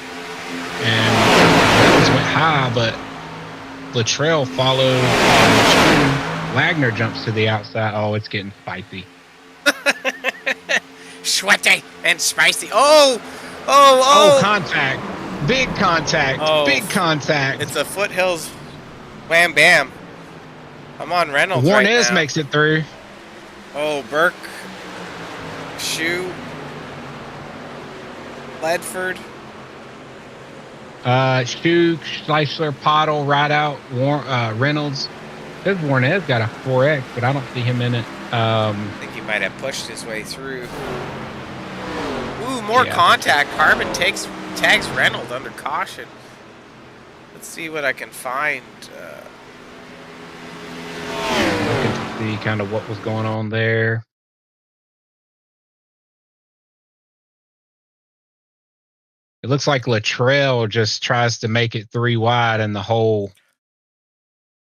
and that went high, but Luttrell followed Wagner jumps to the outside. Oh, it's getting spicy. Sweaty and spicy. Oh, contact. Big contact. Big contact. It's a Foothills wham bam. I'm on Reynolds right now. Warnez makes it through. Oh, Burke. Shoe. Ledford. Shoe, Schleichler, Pottle, Rideout, Reynolds. Says Warnez got a 4X, but I don't see him in it. I think he might have pushed his way through. Ooh, more contact. Harbin tags Reynolds under caution. Let's see what I can find. Looking to see kind of what was going on there. It looks like Luttrell just tries to make it 3 wide, and the hole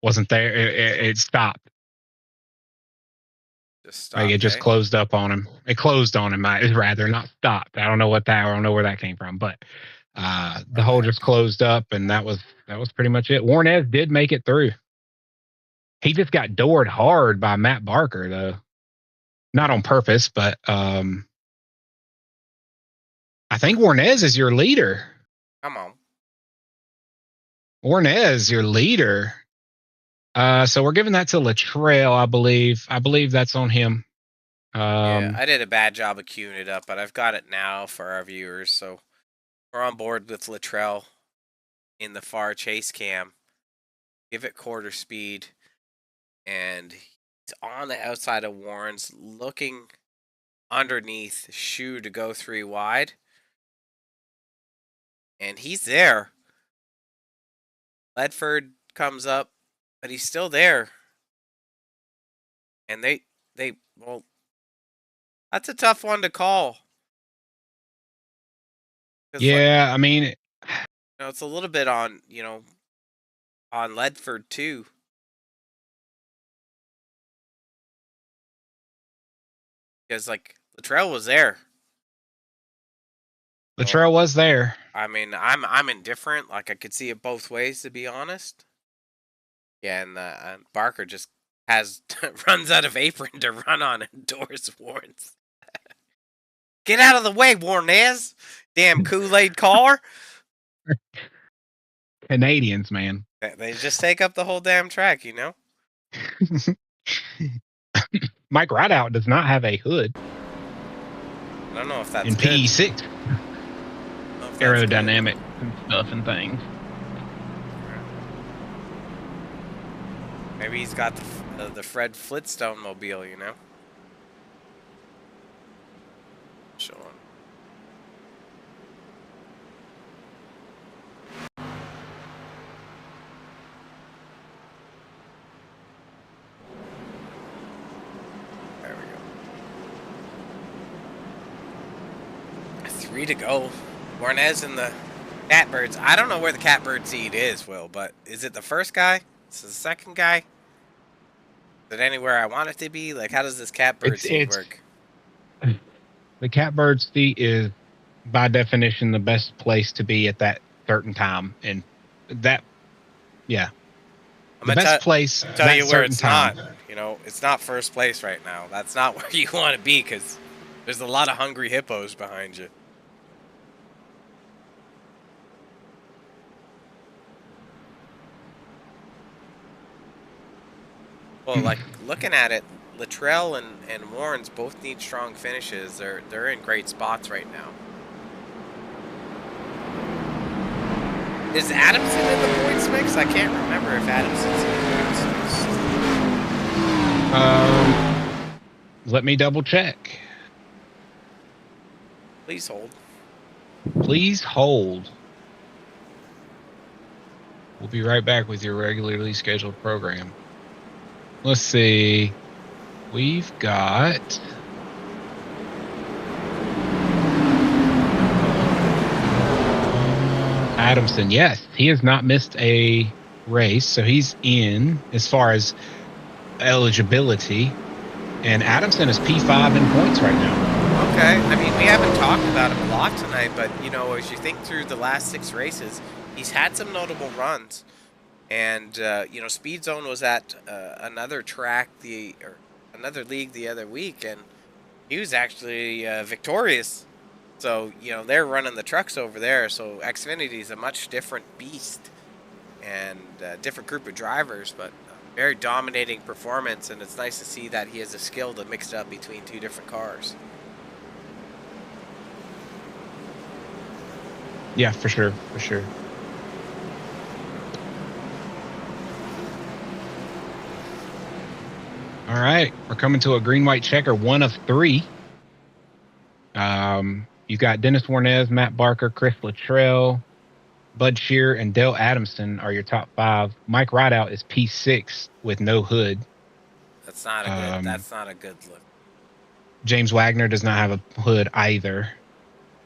wasn't there. It stopped. It just closed up on him. It closed on him, rather, not stopped. I don't know where that came from, but the hole just closed up, and that was pretty much it. Warnez did make it through. He just got doored hard by Matt Barker, though. Not on purpose, but I think Warnez is your leader. Come on. Warnez, your leader. So we're giving that to Luttrell, I believe. I believe that's on him. Yeah, I did a bad job of queuing it up, but I've got it now for our viewers. So we're on board with Luttrell in the far chase cam. Give it quarter speed. And he's on the outside of Warren's, looking underneath Shoe to go 3 wide. And he's there. Ledford comes up, but he's still there. And well, that's a tough one to call. Yeah, I mean, it's a little bit on, on Ledford too. Because Luttrell was there. Luttrell was there. I mean, I'm indifferent. I could see it both ways, to be honest. Yeah, and Barker just runs out of apron to run on and doors Warren's. Get out of the way, Warnez! Damn Kool-Aid car! Canadians, man. They just take up the whole damn track, Mike Rideout does not have a hood. I don't know if that's in good. PE6. Aerodynamic and stuff and things. Maybe he's got the Fred Flintstone mobile, Show on. There we go. 3 to go. Warnez and the Catbirds. I don't know where the Catbird seed is, Will, but is it the first guy? Is it the second guy? Is it anywhere I want it to be? How does this Catbird seed work? The Catbird seat is, by definition, the best place to be at that certain time. And that, yeah. The best place. Tell you where it's not. It's not first place right now. That's not where you want to be, because there's a lot of hungry hippos behind you. Well, looking at it, Luttrell and Warren's both need strong finishes. They're in great spots right now. Is Adamson in the points mix? I can't remember if Adamson's in the points mix. Let me double check. Please hold. Please hold. We'll be right back with your regularly scheduled program. Let's see. We've got Adamson. Yes, he has not missed a race, so he's in as far as eligibility. And Adamson is P5 in points right now. Okay. I mean, we haven't talked about him a lot tonight, but, as you think through the last 6 races, he's had some notable runs. And SpeedZone was at another track or another league the other week, and he was actually victorious. So they're running the trucks over there. So Xfinity is a much different beast and different group of drivers, but very dominating performance. And it's nice to see that he has a skill to mix it up between two different cars. Yeah, for sure, for sure. All right, we're coming to a green-white checker, 1 of 3. You got Dennis Warnez, Matt Barker, Chris Luttrell, Bud Shear, and Dale Adamson are your top 5. Mike Rideout is P6 with no hood. That's not a good. That's not a good look. James Wagner does not have a hood either.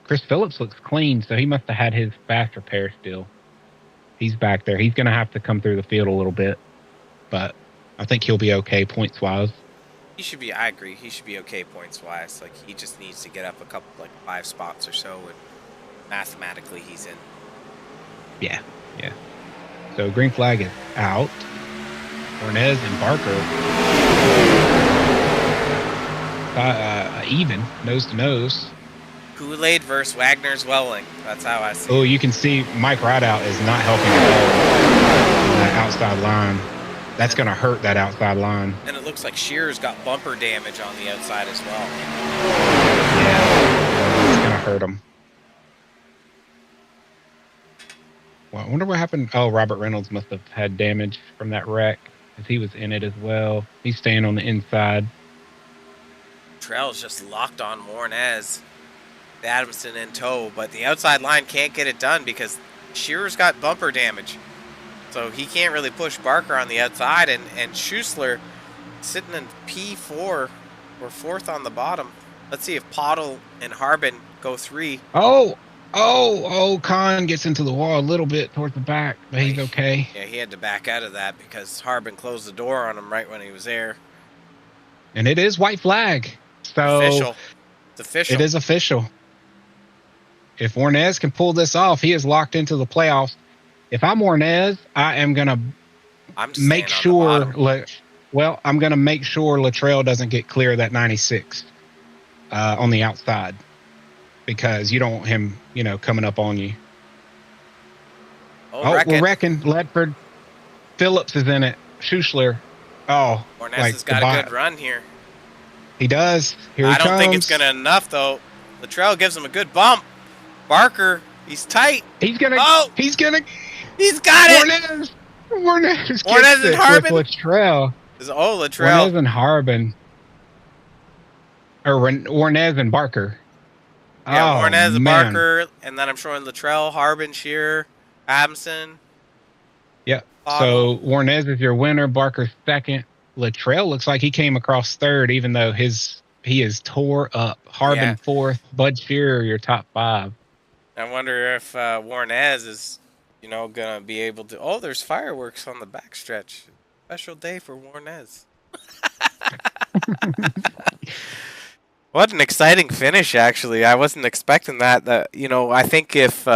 Chris Phillips looks clean, so he must have had his fast repair still. He's back there. He's going to have to come through the field a little bit, but I think he'll be okay points wise. He should be. I agree. He should be okay points wise. Like he just needs to get up a couple, like 5 spots or so, and mathematically he's in. Yeah, yeah. So green flag is out. Ornez and Barker even nose to nose. Kool-Aid versus Wagner's Welling. That's how I see it. Oh, you can see Mike Rideout is not helping at all on that outside line. That's going to hurt that outside line. And it looks like Shearer's got bumper damage on the outside as well. Yeah, it's going to hurt him. Well, I wonder what happened. Oh, Robert Reynolds must have had damage from that wreck because he was in it as well. He's staying on the inside. Trail's just locked on Warnez. Adamson in tow, but the outside line can't get it done because Shearer's got bumper damage. So he can't really push Barker on the outside, and Schuessler sitting in P4 or 4th on the bottom. Let's see if Pottle and Harbin go 3. Oh, Khan gets into the wall a little bit towards the back, but he's okay. Yeah, he had to back out of that because Harbin closed the door on him right when he was there. And it is white flag. So official. It's official. It is official. If Warnez can pull this off, he is locked into the playoffs. If I'm Warnez, I am going to make sure I'm going to make sure Luttrell doesn't get clear of that 96 on the outside because you don't want him, coming up on you. We're wrecking. Ledford. Phillips is in it. Schuessler. Oh, Warnez has got a good run here. He does. Here he comes. I don't think it's going to enough, though. Luttrell gives him a good bump. Barker, he's tight. He's got it. Warnez and Harbin. Luttrell. Luttrell. Warnez and Harbin. Or Warnez and Barker. Yeah, Warnez and Barker, and then I'm showing Luttrell, Harbin, Shearer, Adamson. Yeah. So Warnez is your winner. Barker's second. Luttrell looks like he came across third, even though he is tore up. Harbin 4th. Bud Shearer, your top 5. I wonder if Warnez is, going to be able to... Oh, there's fireworks on the backstretch. Special day for Warnez. What an exciting finish, actually. I wasn't expecting that. I think if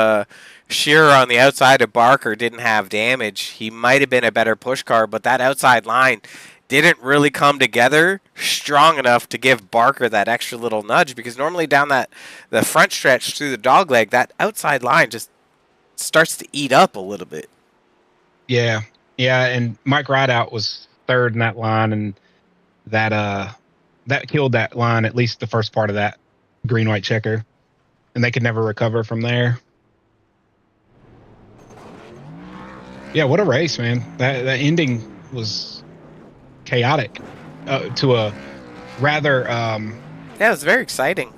Shearer on the outside of Barker didn't have damage, he might have been a better push car, but that outside line didn't really come together strong enough to give Barker that extra little nudge, because normally down the front stretch through the dogleg, that outside line just starts to eat up a little bit. Yeah, and Mike Rideout was third in that line, and that killed that line, at least the first part of that green-white checker, and they could never recover from there. Yeah, what a race, man. That ending was chaotic to a rather... it was very exciting.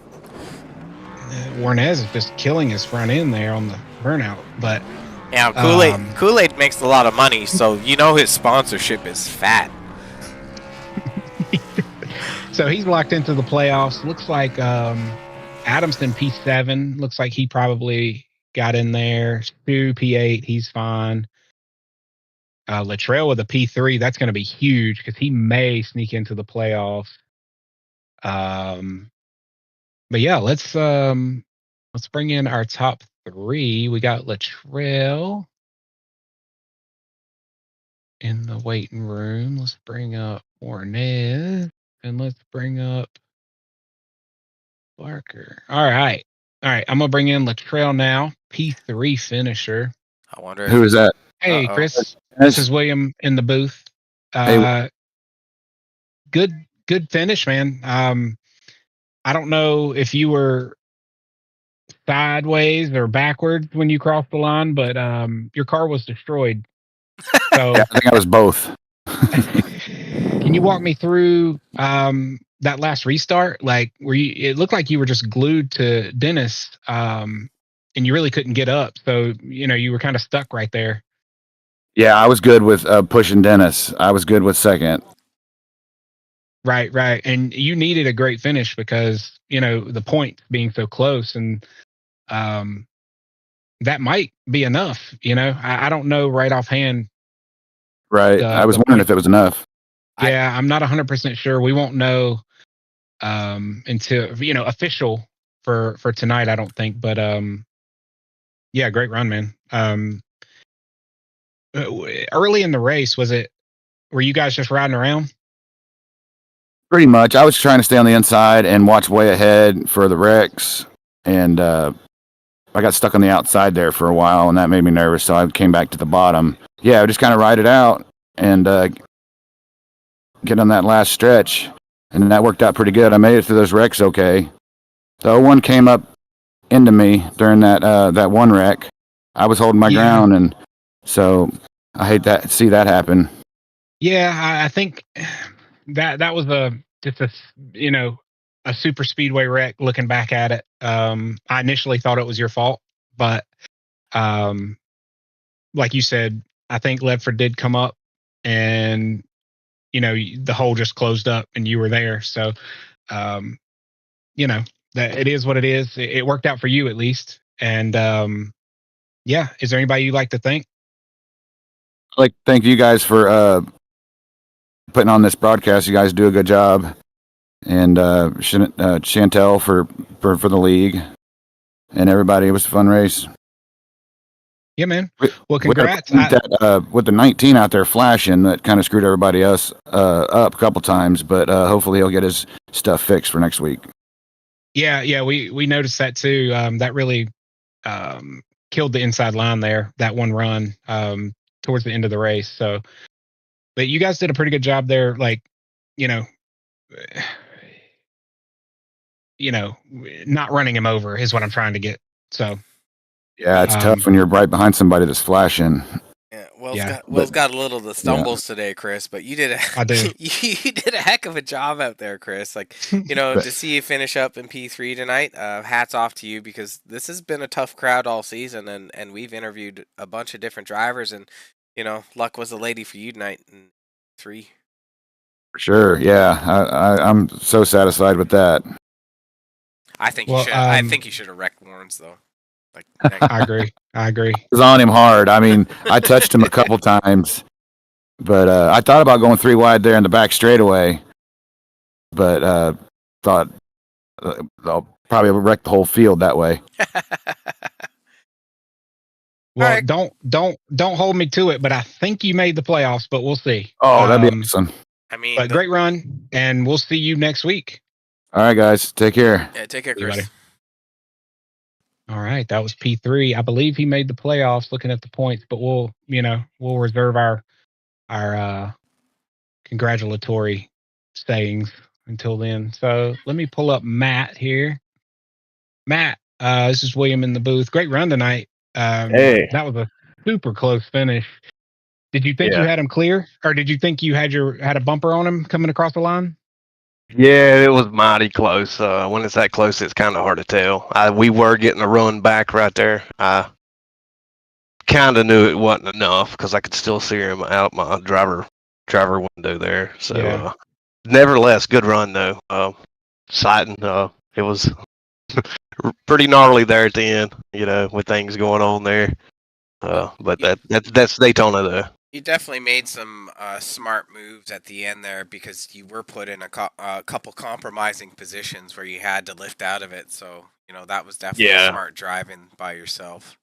Warnez is just killing his front end there on the burnout, but... Yeah, Kool-Aid makes a lot of money, so his sponsorship is fat. So he's locked into the playoffs. Looks like Adamson P7. Looks like he probably got in there. Stu P8. He's fine. Luttrell with a P3. That's going to be huge because he may sneak into the playoffs. But yeah, let's bring in our top 3. We got Luttrell. in the waiting room. Let's bring up Ornez and let's bring up Barker. All right. I'm gonna bring in Latrell now, P3 finisher. I wonder Who is that? Hey, Uh-oh. Chris. This is William in the booth. Hey. Good finish, man. I don't know if you were sideways or backwards when you crossed the line, but your car was destroyed. So Yeah, I think I was both. can you walk me through that last restart? Like, it looked like you were just glued to Dennis, and you really couldn't get up. So you were kind of stuck right there. Yeah, I was good with pushing Dennis. I was good with second. Right. And you needed a great finish because, the points being so close, and that might be enough. I don't know right offhand. Right. I was wondering if it was enough. Yeah, I'm not 100% sure. We won't know until, official for tonight, I don't think. But yeah, great run, man. Early in the race, were you guys just riding around? Pretty much. I was trying to stay on the inside and watch way ahead for the wrecks. And I got stuck on the outside there for a while, and that made me nervous. So I came back to the bottom. Yeah, I just kind of ride it out and get on that last stretch. And that worked out pretty good. I made it through those wrecks okay. The 01 came up into me during that one wreck. I was holding my ground, and so I hate that. See that happen. Yeah, I think that was just a super speedway wreck. Looking back at it, I initially thought it was your fault, but like you said, I think Ledford did come up, and the hole just closed up, and you were there. So, that it is what it is. It worked out for you at least, and yeah. Is there anybody you'd like to thank? I'd like to thank you guys for putting on this broadcast. You guys do a good job, and Chantel for the league, and everybody. It was a fun race. Yeah, man. Well, congrats. With the 19 out there flashing, that kind of screwed everybody else up a couple times, but hopefully he'll get his stuff fixed for next week. Yeah, we noticed that too. That really killed the inside line there, that one run towards the end of the race. So, but you guys did a pretty good job there, like, not running him over is what I'm trying to get. So yeah, it's tough when you're right behind somebody that's flashing. Yeah, Will's got a little of the stumbles today, Chris, but you did you did a heck of a job out there, Chris. Like, to see you finish up in P3 tonight, hats off to you, because this has been a tough crowd all season, and we've interviewed a bunch of different drivers, and luck was a lady for you tonight in 3. For sure, yeah, I'm so satisfied with that. I think you should. I think you should have wrecked Warrens though. Like, I agree. I was on him hard. I mean, I touched him a couple times, but I thought about going 3 wide there in the back straightaway, but thought I'll probably wreck the whole field that way. Well, right. Don't hold me to it, but I think you made the playoffs, but we'll see. Oh, that'd be awesome. I mean, but great run, and we'll see you next week. All right, guys, take care. Yeah, take care, Chris. All right, that was P3. I believe he made the playoffs. Looking at the points, but we'll reserve our congratulatory sayings until then. So let me pull up Matt here. Matt, this is William in the booth. Great run tonight. Hey, that was a super close finish. Did you think you had him clear, or did you think you had a bumper on him coming across the line? Yeah, it was mighty close. When it's that close, it's kind of hard to tell. We were getting a run back right there. I kind of knew it wasn't enough because I could still see him out my driver window there. So, nevertheless, good run though. Exciting. It was pretty gnarly there at the end, with things going on there. But that's Daytona though. You definitely made some smart moves at the end there, because you were put in a couple compromising positions where you had to lift out of it. So, that was definitely smart driving by yourself.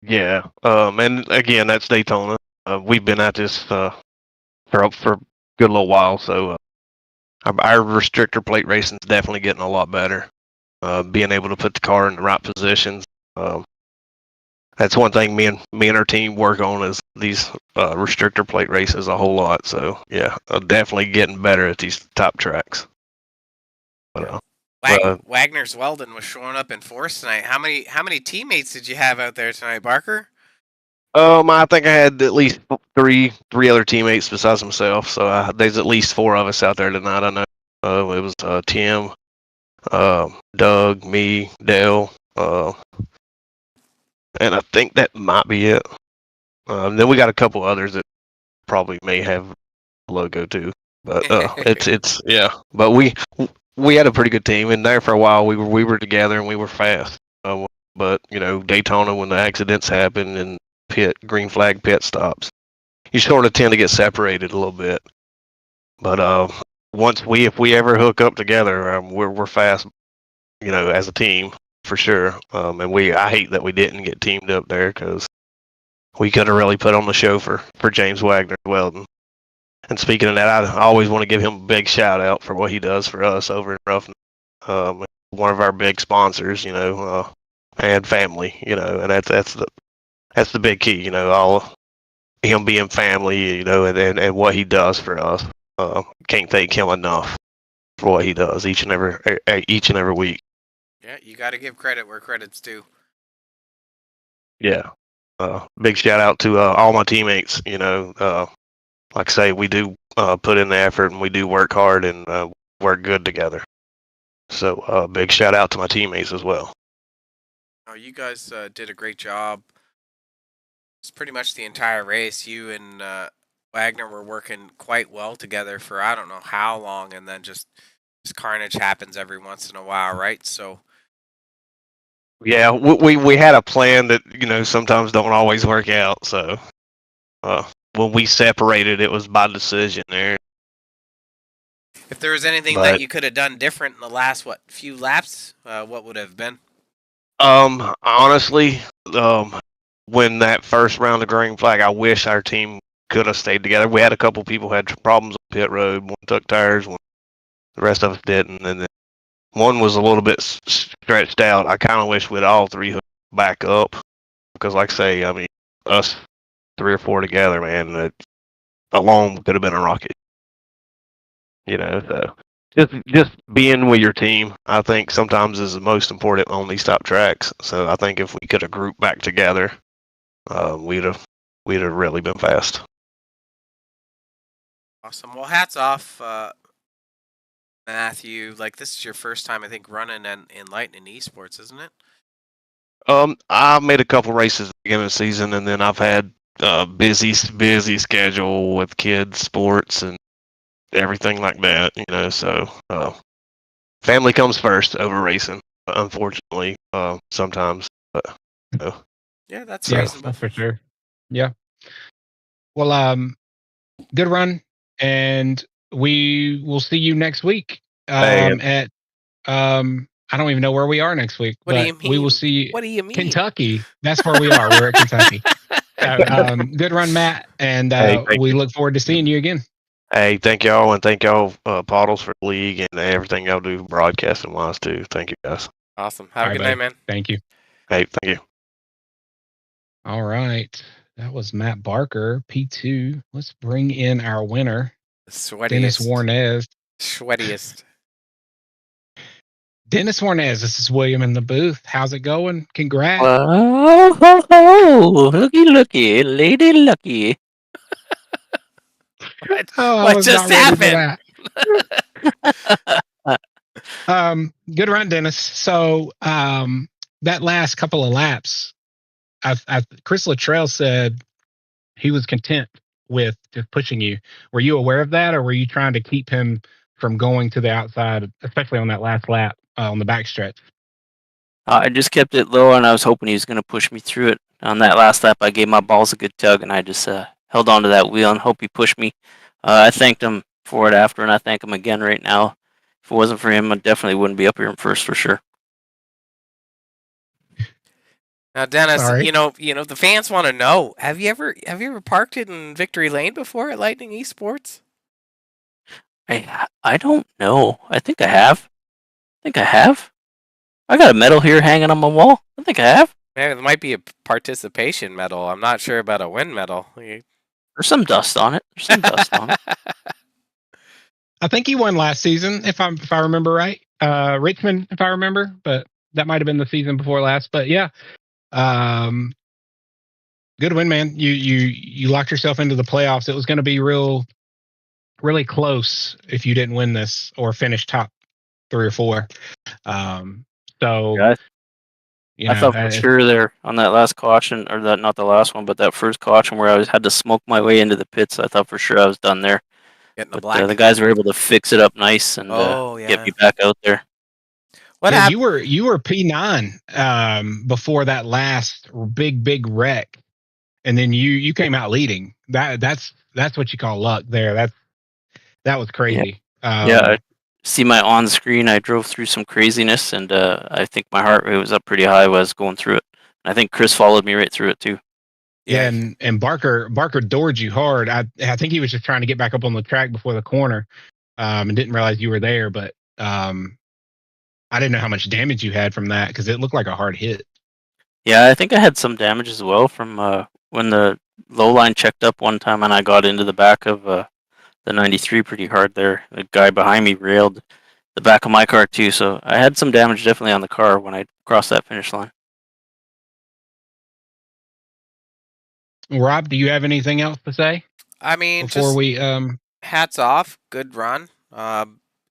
Yeah. And again, that's Daytona. we've been at this for a good little while. So our restrictor plate racing is definitely getting a lot better. Being able to put the car in the right positions. That's one thing me and our team work on is these restrictor plate races a whole lot. So yeah, definitely getting better at these top tracks. But, Wagner's Weldon was showing up in force tonight. How many teammates did you have out there tonight, Barker? I think I had at least three other teammates besides myself. So there's at least 4 of us out there tonight. I know. It was Tim, Doug, me, Dale, and I think that might be it. Then we got a couple others that probably may have a logo too. But it's yeah. But we had a pretty good team, and there for a while we were together and we were fast. But Daytona, when the accidents happen and green flag pit stops, you sort of tend to get separated a little bit. But if we ever hook up together, we're fast, as a team for sure. And I hate that we didn't get teamed up there because we could have really put on the show for James Wagner Weldon. And speaking of that, I always want to give him a big shout out for what he does for us over in Ruffin. One of our big sponsors, and family, and that's the big key, all him being family, and what he does for us. Can't thank him enough for what he does each and every week. Yeah, you got to give credit where credit's due. Yeah. Big shout out to all my teammates. Like I say, we do put in the effort and we do work hard and work good together. So big shout out to my teammates as well. Oh, you guys did a great job. It's pretty much the entire race. You and Wagner were working quite well together for I don't know how long, and then just carnage happens every once in a while, right? So. Yeah, we had a plan that sometimes don't always work out. So when we separated, it was by decision there. If there was anything that you could have done different in the last few laps, what would it have been? Honestly, when that first round of green flag, I wish our team could have stayed together. We had a couple people had problems on pit road. One took tires, the rest of us didn't, and then one was a little bit stretched out. I kind of wish we'd all 3 hooked back up because, like I say, I mean, us 3 or 4 together, man, that alone could have been a rocket. So just being with your team, I think sometimes is the most important on these top tracks. So I think if we could have grouped back together, we'd have really been fast. Awesome. Well, hats off, Matthew. Like, this is your first time, I think, running in Lightning Esports, isn't it? I made a couple races at the beginning of the season, and then I've had busy schedule with kids, sports, and everything like that. So family comes first over racing, unfortunately, sometimes. But yeah, that's reasonable for sure. Yeah. Well, good run, and we will see you next week. At I don't even know where we are next week. What do you mean? We will see. What do you mean? Kentucky. That's where we are. We're at Kentucky. Good run, Matt, and we look forward to seeing you again. Hey, thank y'all, and thank y'all, Pottles, for the league and everything y'all do broadcasting wise too. Thank you, guys. Awesome. Have a good night, man. Thank you. Hey, thank you. All right. That was Matt Barker, P2. Let's bring in our winner, Dennis Warnez. Sweatiest. Dennis Warnez, this is William in the booth. How's it going? Congrats. Looky, Lady Lucky. What just happened? Good run, Dennis. So that last couple of laps, Chris Luttrell said he was content with just pushing you. Were you aware of that, or were you trying to keep him from going to the outside, especially on that last lap on the backstretch? I just kept it low, and I was hoping he was going to push me through it. On that last lap, I gave my balls a good tug, and I just held on to that wheel and hope he pushed me. I thanked him for it after, and I thank him again right now. If it wasn't for him, I definitely wouldn't be up here in first for sure. Now, Dennis, Sorry. you know, the fans want to know. Have you ever parked it in Victory Lane before at Lightning Esports? I don't know. I think I have. I got a medal here hanging on my wall. I think I have. Maybe there might be a participation medal. I'm not sure about a win medal. There's some dust on it. I think he won last season, if I remember right. Richmond, if I remember, but that might have been the season before last. But yeah, good win, man. You locked yourself into the playoffs. It was going to be really close if you didn't win this or finish top 3 or 4. So Yeah, you I know, thought for sure there on that last caution, or that not the last one, but that first caution where I had to smoke my way into the pits. I thought for sure I was done there. Getting the But black. the guys were able to fix it up nice and get me back out there. What yeah, happened? you were P9 before that last big wreck, and then you came out leading. That's what you call luck there. That was crazy. Yeah, I see my on screen. I drove through some craziness, and I think my heart rate was up pretty high while I was going through it. And I think Chris followed me right through it too. Yeah, and Barker doored you hard. I think he was just trying to get back up on the track before the corner, and didn't realize you were there. But I didn't know how much damage you had from that because it looked like a hard hit. Yeah, I think I had some damage as well from when the low line checked up one time, and I got into the back of the 93 pretty hard there. The guy behind me railed the back of my car too, so I had some damage definitely on the car when I crossed that finish line. Rob, do you have anything else to say? I mean, before just we hats off, good run.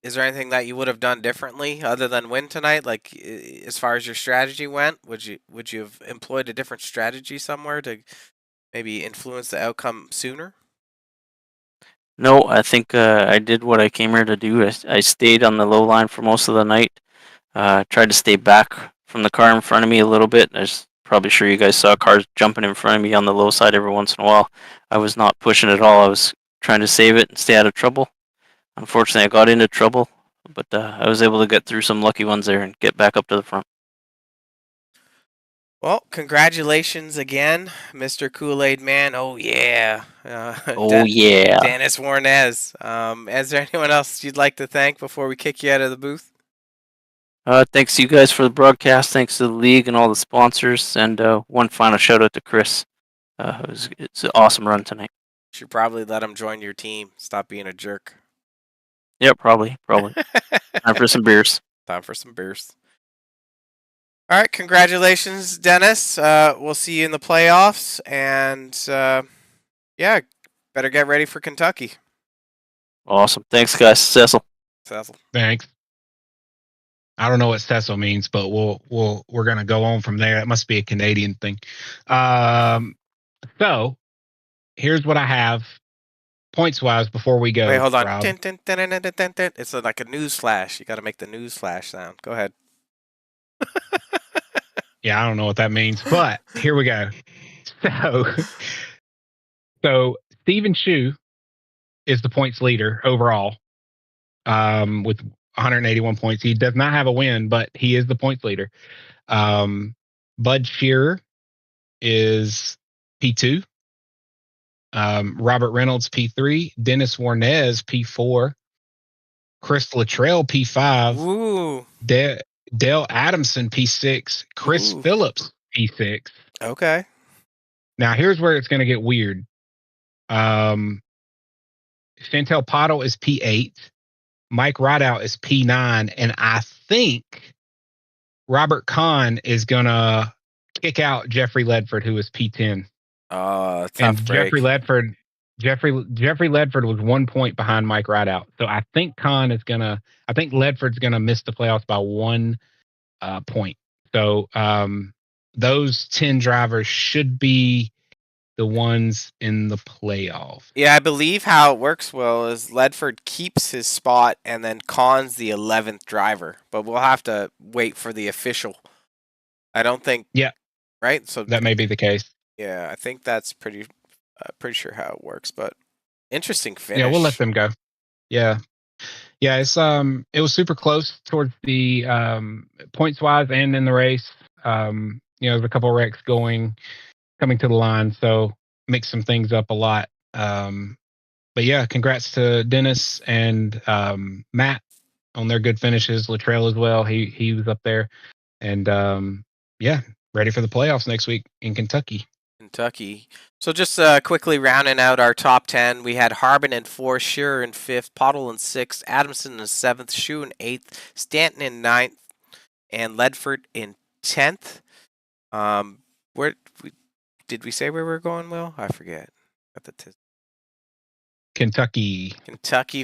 Is there anything that you would have done differently other than win tonight? Like as far as your strategy went, would you have employed a different strategy somewhere to maybe influence the outcome sooner? No, I think I did what I came here to do. I stayed on the low line for most of the night. Tried to stay back from the car in front of me a little bit. I was probably sure you guys saw cars jumping in front of me on the low side every once in a while. I was not pushing at all. I was trying to save it and stay out of trouble. Unfortunately, I got into trouble, but I was able to get through some lucky ones there and get back up to the front. Well, congratulations again, Mr. Kool-Aid Man. Oh yeah. Yeah. Dennis Warnez. Is there anyone else you'd like to thank before we kick you out of the booth? Thanks to you guys for the broadcast. Thanks to the league and all the sponsors. And one final shout out to Chris. It's an awesome run tonight. Should probably let him join your team. Stop being a jerk. Yep, probably. Time for some beers. Time for some beers. All right, congratulations, Dennis. We'll see you in the playoffs, and yeah, better get ready for Kentucky. Awesome. Thanks, guys. Cecil. thanks. I don't know what Cecil means, but we're gonna go on from there. It must be a Canadian thing. So here's what I have points wise before we go. Wait, hold on. Rob. It's like a news flash. You got to make the news flash sound. Go ahead. Yeah, I don't know what that means, but here we go. So Stephen Shu is the points leader overall, with 181 points. He does not have a win, but he is the points leader. Bud Shearer is P2. Robert Reynolds P3. Dennis Warnez P4. Chris Luttrell P5. Ooh. Dale Adamson P6. Chris Phillips P6. Okay. Now here's where it's going to get weird. Chantel Pottle is P8. Mike Rideout is P9, and I think Robert Kahn is gonna kick out Jeffrey Ledford, who is P10. Tough And break. Jeffrey Ledford was 1 point behind Mike Rideout. So I think Ledford's gonna miss the playoffs by 1 point. So those 10 drivers should be the ones in the playoff. Yeah, I believe how it works, Will, is Ledford keeps his spot and then Kahn's the 11th driver. But we'll have to wait for the official. I don't think. Yeah. Right? So that may be the case. Yeah, I think that's pretty sure how it works. But interesting finish. Yeah, we'll let them go. Yeah. Yeah, it was super close towards the points wise and in the race. there's a couple wrecks coming to the line, so mix some things up a lot. But yeah, congrats to Dennis and Matt on their good finishes. Latrell as well. He was up there, and yeah, ready for the playoffs next week in Kentucky. So just quickly rounding out our top 10, we had Harbin in 4th, Shearer in 5th, Pottle in 6th, Adamson in 7th, Shue in 8th, Stanton in 9th, and Ledford in 10th. Where did we say where we're going, Will? I forget. Kentucky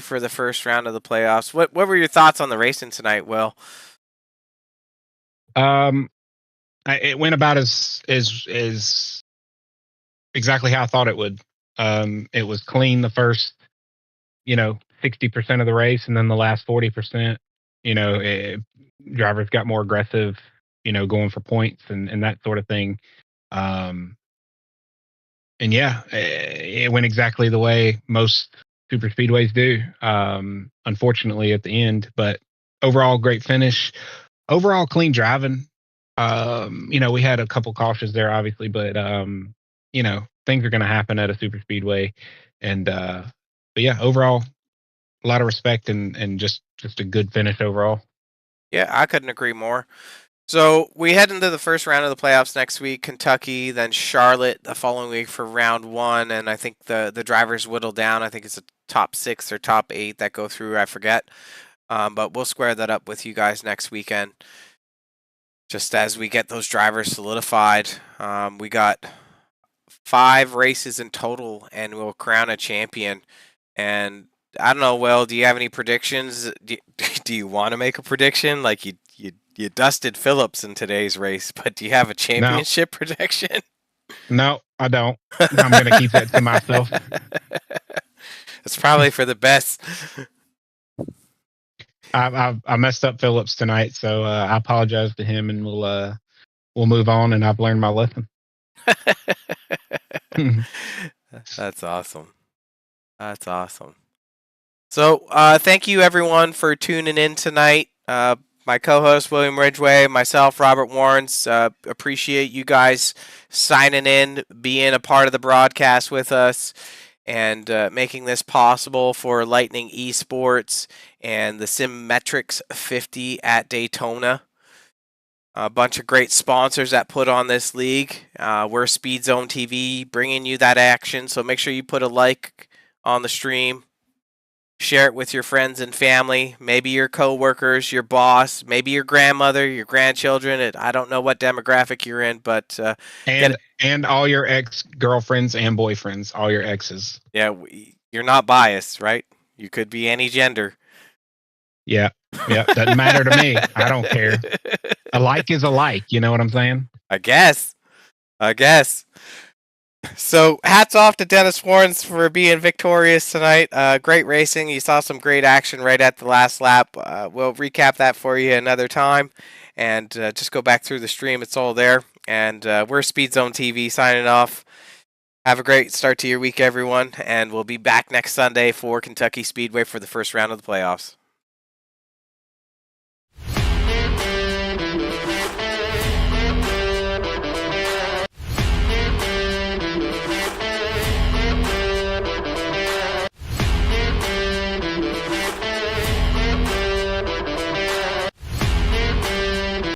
for the first round of the playoffs. What were your thoughts on the racing tonight, Will? It went about as exactly how I thought it would. It was clean the first, 60% of the race, and then the last 40%, drivers got more aggressive, going for points and that sort of thing. And yeah, it went exactly the way most super speedways do. Unfortunately, at the end, but overall, great finish. Overall, clean driving. We had a couple cautions there, obviously, but things are going to happen at a super speedway, and but yeah, overall, a lot of respect and just a good finish overall. Yeah, I couldn't agree more. So we head into the first round of the playoffs next week. Kentucky, then Charlotte the following week for round 1, and I think the drivers whittle down. I think it's a top 6 or top 8 that go through. I forget, but we'll square that up with you guys next weekend. Just as we get those drivers solidified, we got 5 races in total, and we'll crown a champion. And I don't know, Will, do you have any predictions? Do you want to make a prediction? Like you dusted Phillips in today's race, but do you have a championship prediction? No, I don't. I'm going to keep that to myself. It's probably for the best. I messed up Phillips tonight, so I apologize to him, and we'll move on. And I've learned my lesson. That's awesome. So thank you everyone for tuning in tonight. My co-host William Ridgway, myself Robert Warrens, appreciate you guys signing in, being a part of the broadcast with us, and making this possible for Lightning Esports and the Simmetrics 50 at Daytona. A bunch of great sponsors that put on this league. We're SpeedZone TV, bringing you that action. So make sure you put a like on the stream. Share it with your friends and family, maybe your coworkers, your boss, maybe your grandmother, your grandchildren. I don't know what demographic you're in, but and all your ex-girlfriends and boyfriends, all your exes. Yeah, you're not biased, right? You could be any gender. Yeah, doesn't matter to me. I don't care. A like is a like. You know what I'm saying? I guess. So hats off to Dennis Warrens for being victorious tonight. Great racing. You saw some great action right at the last lap. We'll recap that for you another time, and just go back through the stream. It's all there. And we're SpeedZone TV signing off. Have a great start to your week, everyone, and we'll be back next Sunday for Kentucky Speedway for the first round of the playoffs.